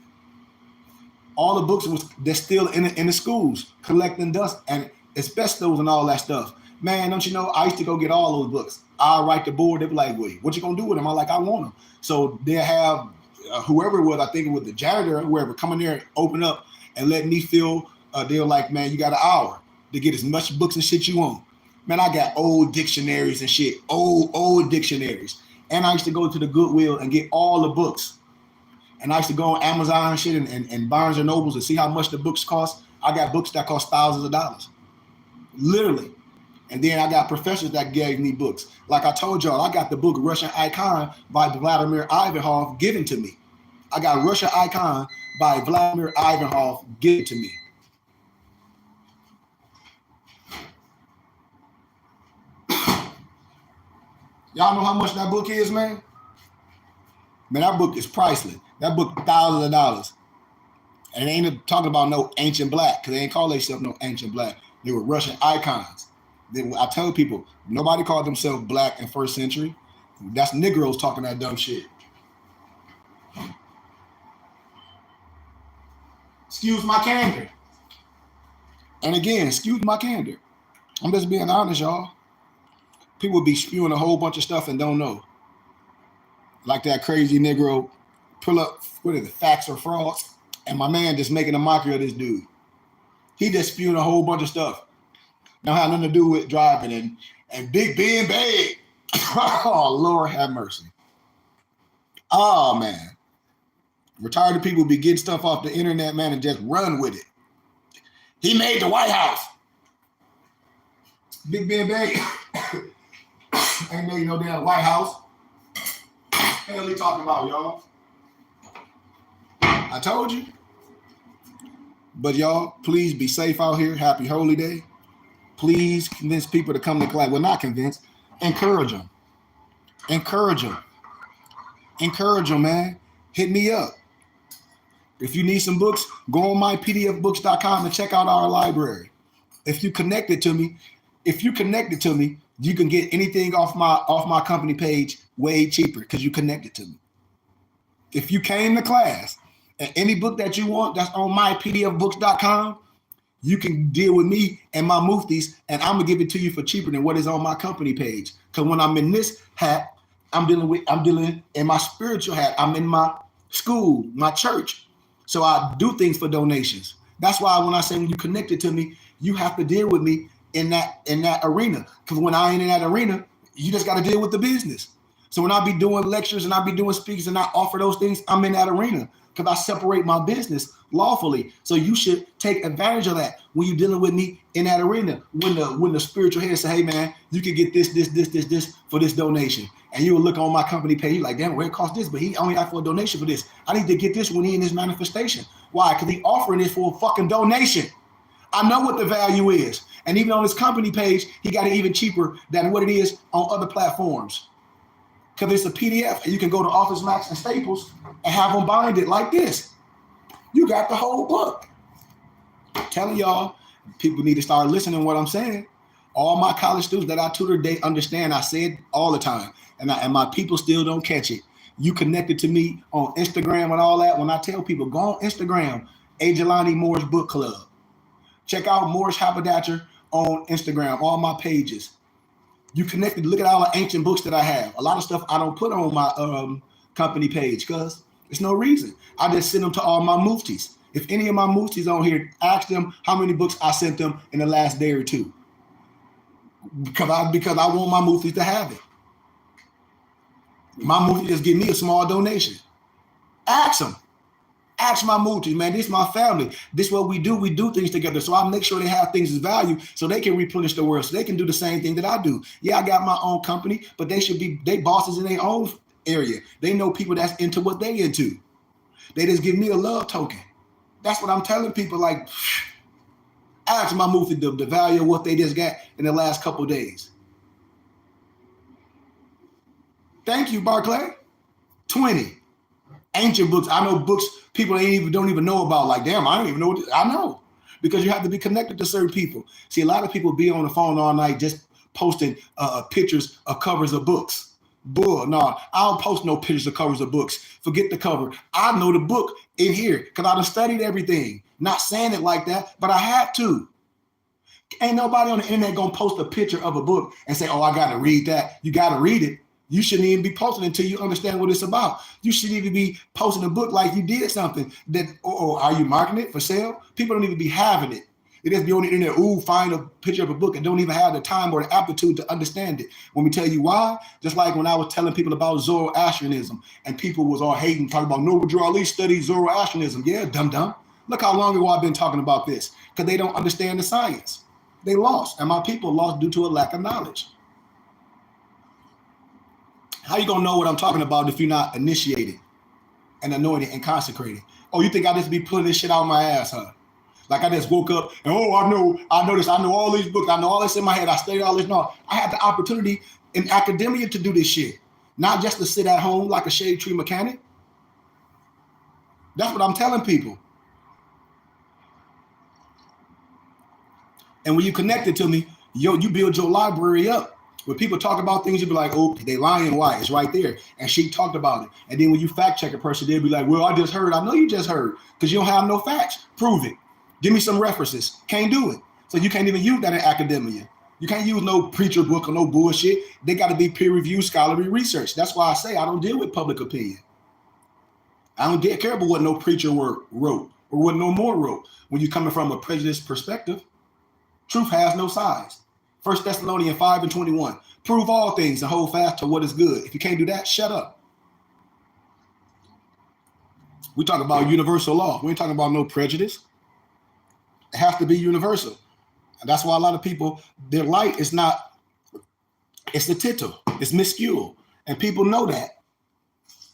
All the books they're still in the schools collecting dust and asbestos and all that stuff. Man, don't you know? I used to go get all those books. I'll write the board. They'll be like, "Wait, what you gonna do with them?" I'm like, "I want them." So they'll have whoever it was, I think it was the janitor, whoever, come in there and open up and let me feel. They're like, "Man, you got an hour to get as much books and shit you want." Man, I got old dictionaries and shit, old dictionaries. And I used to go to the Goodwill and get all the books. And I used to go on Amazon and shit and Barnes and Nobles and see how much the books cost. I got books that cost thousands of dollars, literally. And then I got professors that gave me books. Like I told y'all, I got the book Russian Icon by Vladimir Ivanov given to me. I got Russian Icon by Vladimir Ivanov given to me. Y'all know how much that book is, man? Man, that book is priceless. That book, thousands of dollars. And they ain't talking about no ancient black, because they ain't call themselves no ancient black. They were Russian icons. I tell people, nobody called themselves black in first century. That's Negroes talking that dumb shit. Excuse my candor. And again, excuse my candor. I'm just being honest, y'all. People be spewing a whole bunch of stuff and don't know. Like that crazy Negro pull up, what is it, facts or frauds? And my man just making a mockery of this dude. He just spewing a whole bunch of stuff. Don't have nothing to do with driving and big being big. Oh, Lord have mercy. Oh, man. Retired people be getting stuff off the internet, man, and just run with it. He made the White House. Big being big. Ain't made no damn White House. What the hell he talking about, y'all? I told you. But y'all, please be safe out here. Happy Holy Day. Please convince people to come to class. Well, not convince. Encourage them. Encourage them. Encourage them, man. Hit me up. If you need some books, go on mypdfbooks.com and check out our library. If you connected to me, you can get anything off my company page way cheaper because you connected to me. If you came to class and any book that you want that's on mypdfbooks.com, you can deal with me and my muftis, and I'm gonna give it to you for cheaper than what is on my company page. Because when I'm in this hat, I'm dealing in my spiritual hat. I'm in my school, my church. So I do things for donations. That's why when I say when you connected to me, you have to deal with me in that arena. Because when I ain't in that arena, you just got to deal with the business. So when I be doing lectures and I be doing speaks and I offer those things, I'm in that arena because I separate my business lawfully. So you should take advantage of that when you're dealing with me in that arena. When the spiritual head say, hey man, you can get this for this donation. And you will look on my company page, you're like, damn, where it costs this? But he only asked for a donation for this. I need to get this when he in his manifestation. Why? Because he offering it for a fucking donation. I know what the value is. And even on his company page, he got it even cheaper than what it is on other platforms. Because it's a PDF, and you can go to Office Max and Staples and have them bind it like this. You got the whole book. I'm telling y'all, people need to start listening to what I'm saying. All my college students that I tutor, they understand. I say it all the time, and my people still don't catch it. You connected to me on Instagram and all that. When I tell people, go on Instagram, A. Jelani Moore's Book Club. Check out Moore's Haberdasher on Instagram, all my pages. You connected, look at all the ancient books that I have. A lot of stuff I don't put on my company page because there's no reason. I just send them to all my muftis. If any of my muftis on here, ask them how many books I sent them in the last day or two. Because I want my muftis to have it. My mufti just give me a small donation. Ask them. Ask my mufti, man, this is my family. This is what we do. We do things together. So I make sure they have things of value so they can replenish the world. So they can do the same thing that I do. Yeah, I got my own company, but they bosses in their own area. They know people that's into what they into. They just give me a love token. That's what I'm telling people. Like, ask my mufti the value of what they just got in the last couple of days. Thank you, Barclay. 20 ancient books. I know books people don't even know about. Like, damn, I don't even know. I know because you have to be connected to certain people. See, a lot of people be on the phone all night just posting pictures of covers of books. Bull, no, I don't post no pictures of covers of books. Forget the cover. I know the book in here because I done studied everything. Not saying it like that, but I have to. Ain't nobody on the internet gonna post a picture of a book and say, oh, I gotta read that. You gotta read it. You shouldn't even be posting until you understand what it's about. You shouldn't even be posting a book like you did something that, or are you marketing it for sale? People don't even be having it. They just be on the internet, find a picture of a book and don't even have the time or the aptitude to understand it. When we tell you why, just like when I was telling people about Zoroastrianism and people was all hating, talking about Noble Ali studied Zoroastrianism. Yeah, dumb. Look how long ago I've been talking about this because they don't understand the science. They lost, and my people lost due to a lack of knowledge. How you gonna know what I'm talking about if you're not initiated and anointed and consecrated? Oh, you think I just be pulling this shit out of my ass, huh? Like I just woke up and I know this, I know all these books, I know all this in my head, I studied all this. No, I had the opportunity in academia to do this shit, not just to sit at home like a shade tree mechanic. That's what I'm telling people. And when you connected to me, you build your library up. When people talk about things, you be like, oh, they lying, why? It's right there. And she talked about it. And then when you fact check a person, they'll be like, well, I just heard. I know you just heard because you don't have no facts. Prove it. Give me some references. Can't do it. So you can't even use that in academia. You can't use no preacher book or no bullshit. They got to be peer-reviewed scholarly research. That's why I say I don't deal with public opinion. I don't care about what no preacher wrote or what no more wrote. When you're coming from a prejudiced perspective, truth has no size. 1 Thessalonians 5:21. Prove all things and hold fast to what is good. If you can't do that, shut up. We talk about universal law. We ain't talking about no prejudice. It has to be universal. And that's why a lot of people, their light is not, it's the tittle. It's minuscule. And people know that.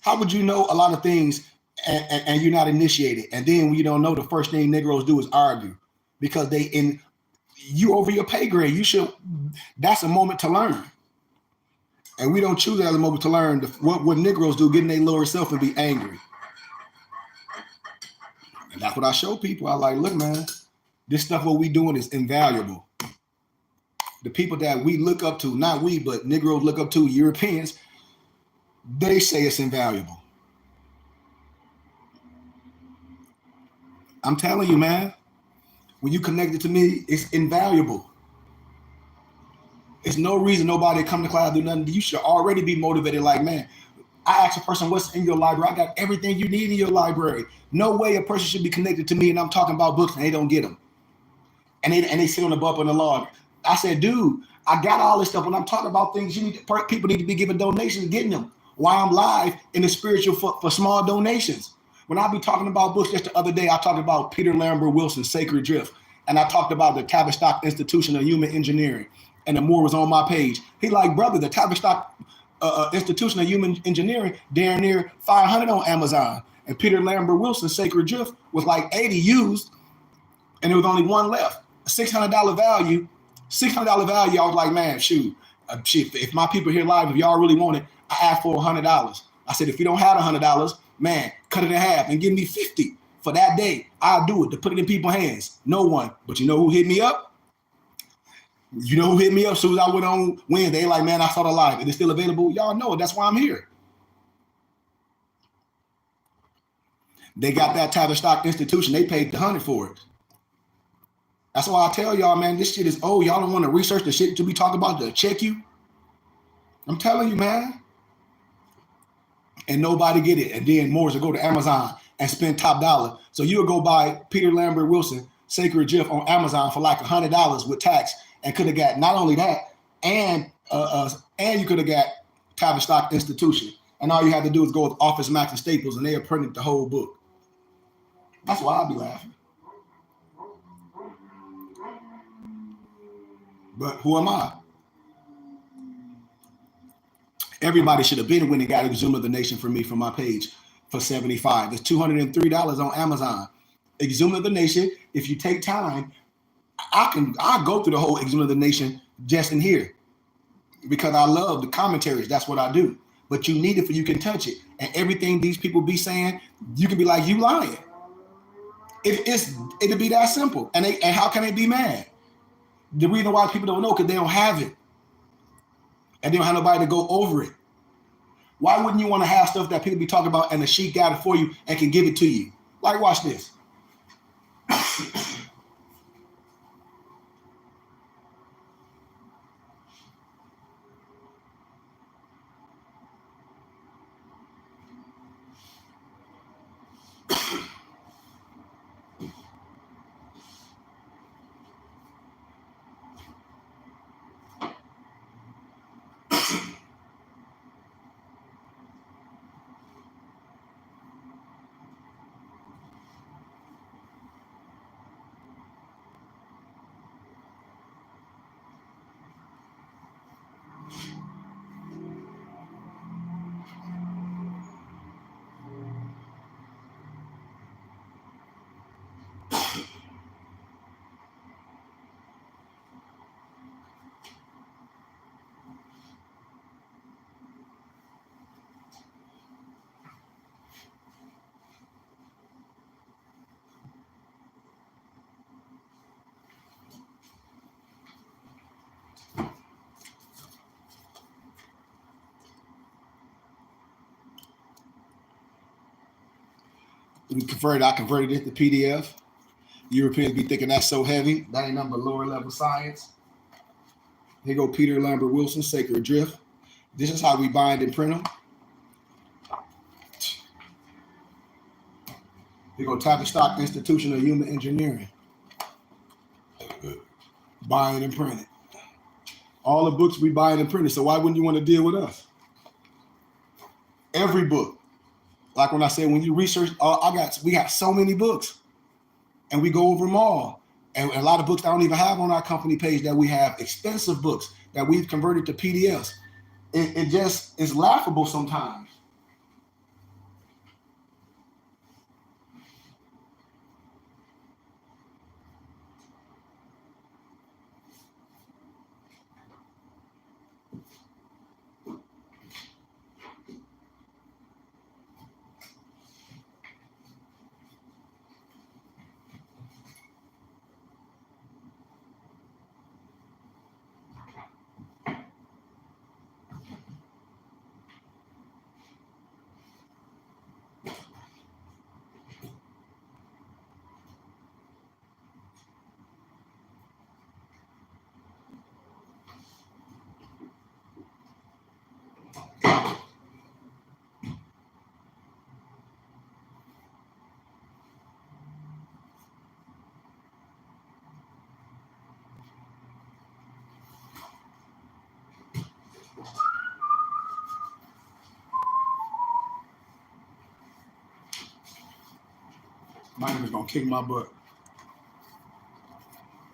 How would you know a lot of things and you're not initiated? And then when you don't know, the first thing Negroes do is argue because you over your pay grade. That's a moment to learn. And we don't choose that as a moment to learn. What Negroes do, get in their lower self and be angry. And that's what I show people. I like, look, man, This stuff what we doing is invaluable. The people that we look up to, not we, but Negroes look up to, Europeans, they say it's invaluable. I'm telling you, man, when you connect it to me, it's invaluable. It's no reason nobody come to class do nothing. You should already be motivated. Like, man, I ask a person, what's in your library? I got everything you need in your library. No way a person should be connected to me and I'm talking about books and they don't get them. And they sit on the bump on the log. I said, dude, I got all this stuff. When I'm talking about things, people need to be giving donations, getting them. While I'm live in the spiritual for small donations. When I be talking about books, just the other day, I talked about Peter Lambert Wilson's Sacred Drift. And I talked about the Tavistock Institution of Human Engineering. And the more was on my page. He like, brother, the Tavistock Institution of Human Engineering, damn near 500 on Amazon. And Peter Lambert Wilson's Sacred Drift was like 80 used. And there was only one left. $600 value. $600 value. I was like, man, shoot. If my people here live, if y'all really want it, I asked for $100. I said, if you don't have $100, man, cut it in half and give me 50 for that day. I'll do it to put it in people's hands. No one. But you know who hit me up? You know who hit me up as soon as I went on Wednesday? Like, man, I saw the live. Is it still available? Y'all know it. That's why I'm here. They got that Tavistock Institution. They paid the $100 for it. That's why I tell y'all, man, this shit is old. Y'all don't want to research the shit to be talking about to check you. I'm telling you, man. And nobody get it. And then more will go to Amazon and spend top dollar. So you'll go buy Peter Lambert Wilson Sacred Drift on Amazon for like $100 with tax, and could have got not only that, and you could have got Tavistock Institution. And all you had to do is go with Office Max and Staples, and they have printed the whole book. That's why I'll be laughing. But who am I? Everybody should have been when they got Exhume of the Nation for me from my page for $75. It's $203 on Amazon. Exhume of the Nation, if you take time, I'll go through the whole Exhume of the Nation just in here because I love the commentaries. That's what I do. But you need it for you can touch it. And everything these people be saying, you can be like, you lying. It'll be that simple. And how can they be mad? The reason why people don't know because they don't have it. And they don't have nobody to go over it. Why wouldn't you want to have stuff that people be talking about and the sheet got it for you and can give it to you? Like, watch this. I converted it to PDF. Europeans be thinking that's so heavy. That ain't nothing but lower level science. Here go Peter Lambert Wilson, Sacred Drift. This is how we bind and print them. Here go Tavistock Institution of Human Engineering. Bind and print it. All the books we bind and print it. So why wouldn't you want to deal with us? Every book. Like when I said, when you research, we got so many books, and we go over them all. And a lot of books I don't even have on our company page that we have, expensive books that we've converted to PDFs. It just is laughable sometimes. My name is gonna kick my butt.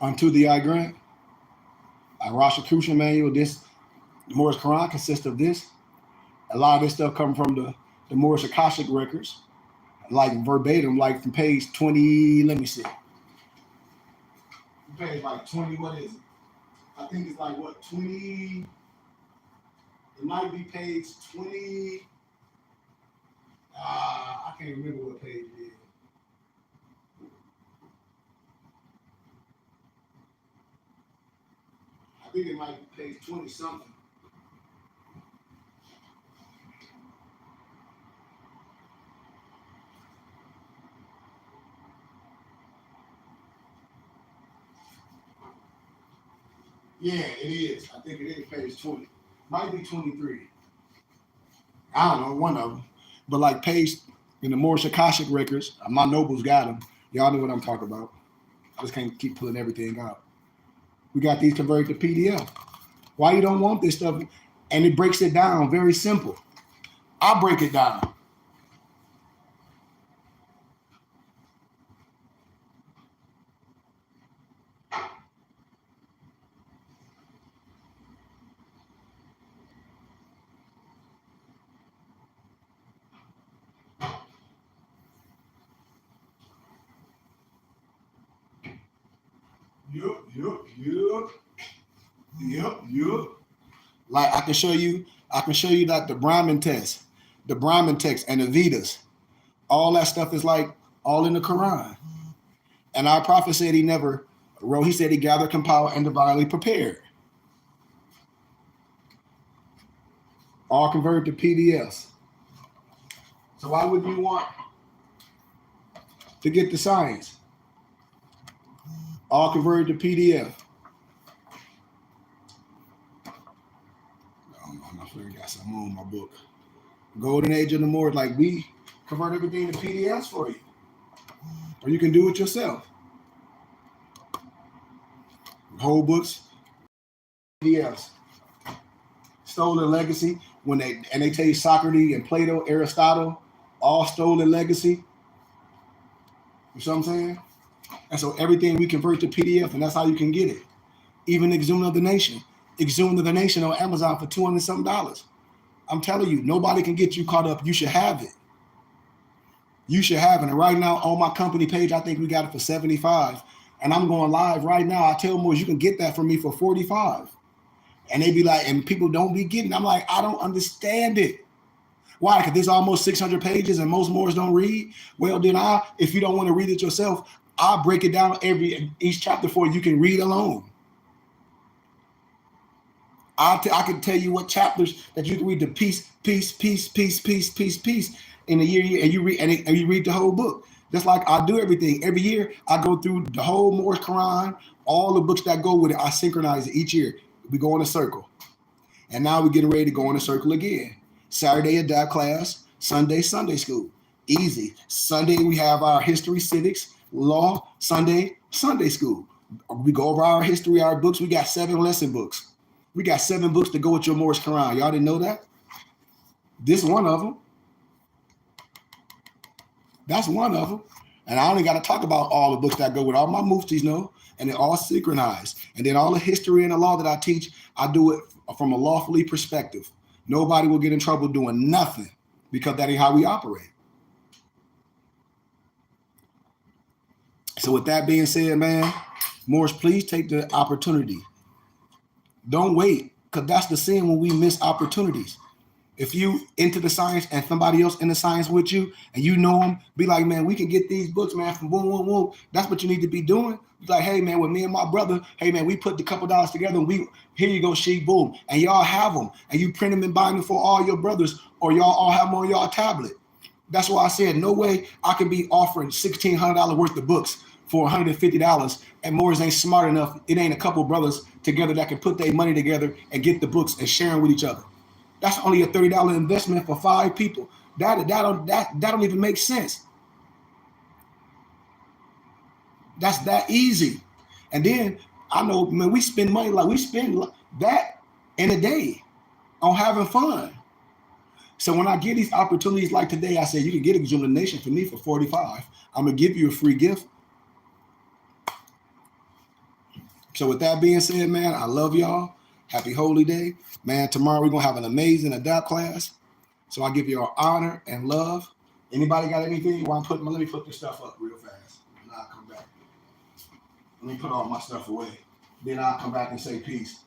Unto the I grant. A Rosicrucian manual. This Moorish Quran consists of this. A lot of this stuff comes from the Moorish Akashic records, like verbatim, like from page 20. Let me see. Page like 20. What is it? I think it's like what 20. It might be page 20. I can't remember what page it is. I think it might be page 20 something. Yeah, it is. I think it is page 20. Might be 23. I don't know, one of them. But like page in the Moorish Akashic records, my nobles got them. Y'all know what I'm talking about. I just can't keep pulling everything out. We got these converted to PDF. Why you don't want this stuff? And it breaks it down very simple. I break it down. Yep. Like I can show you like the Brahmin text, and the Vedas. All that stuff is like all in the Quran. And our prophet said he never wrote, he said he gathered, compiled, and divinely prepared. All converted to PDFs. So why would you want to get the science? All converted to PDF. I got some more in my book. Golden Age of the Moors, like we convert everything to PDFs for you. Or you can do it yourself. Whole books, PDFs. Stolen legacy. When they tell you Socrates and Plato, Aristotle, all stolen legacy. You see what I'm saying? And so everything we convert to PDF, and that's how you can get it. Even Exhumed of the Nation. Exhumed of the Nation on Amazon for $200-something. I'm telling you, nobody can get you caught up. You should have it. You should have it. And right now on my company page, I think we got it for $75. And I'm going live right now. I tell Moors, you can get that from me for $45. And they be like, and people don't be getting. I'm like, I don't understand it. Why? Because there's almost 600 pages and most Moors don't read. Well, then if you don't want to read it yourself, I'll break it down each chapter for you can read alone. I can tell you what chapters that you can read the piece in a year, and you read the whole book. Just like I do everything. Every year I go through the whole Moorish Quran, all the books that go with it. I synchronize it each year. We go in a circle. And now we're getting ready to go in a circle again. Saturday adapt class, Sunday school. Easy. Sunday we have our history, civics, law. Sunday school. We go over our history, our books. We got 7 lesson books. We got 7 books to go with your Moorish Quran. Y'all didn't know that? This one of them. That's one of them. And I only got to talk about all the books that go with all my muftis know, and they're all synchronized. And then all the history and the law that I teach, I do it from a lawfully perspective. Nobody will get in trouble doing nothing because that ain't how we operate. So with that being said, man, Moors, please take the opportunity. Don't wait, because that's the sin when we miss opportunities. If you into the science and somebody else in the science with you and you know them, be like, man, we can get these books, man, from boom, boom, boom. That's what you need to be doing. Be like, hey, man, with me and my brother, hey, man, we put the couple dollars together and here you go, she, boom. And y'all have them and you print them and bind them for all your brothers, or y'all all have them on y'all tablet. That's why I said, no way I can be offering $1,600 worth of books for $150, and Moors ain't smart enough. It ain't a couple brothers together that can put their money together and get the books and share them with each other. That's only a $30 investment for 5 people. That don't even make sense. That's that easy. And then I know, man, we spend money like we spend that in a day on having fun. So when I get these opportunities like today, I say you can get a Nation for me for 45. I'm gonna give you a free gift. So with that being said, man, I love y'all. Happy Holy Day, man. Tomorrow we're gonna have an amazing adapt class. So I give you all honor and love. Anybody got anything you want to put? Let me put this stuff up real fast, and I'll come back. Let me put all my stuff away. Then I'll come back and say peace.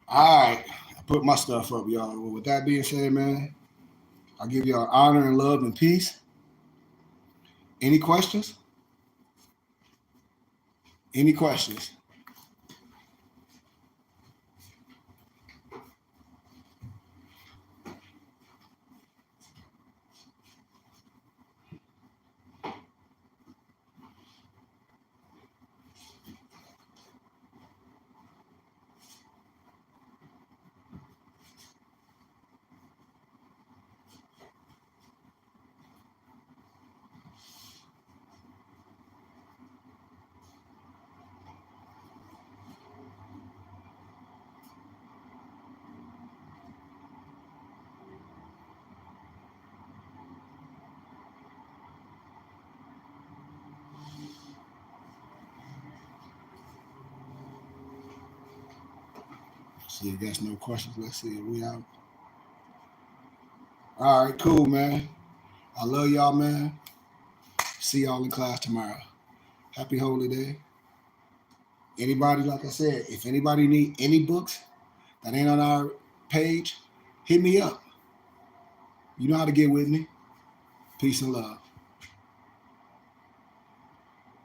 All right, I put my stuff up, y'all. Well, with that being said, man, I give y'all honor and love and peace. Any questions? Any questions? See, you guys no questions. Let's see. We out. All right, cool, man. I love y'all, man. See y'all in class tomorrow. Happy Holy Day. Anybody, like I said, if anybody need any books that ain't on our page, hit me up. You know how to get with me. Peace and love.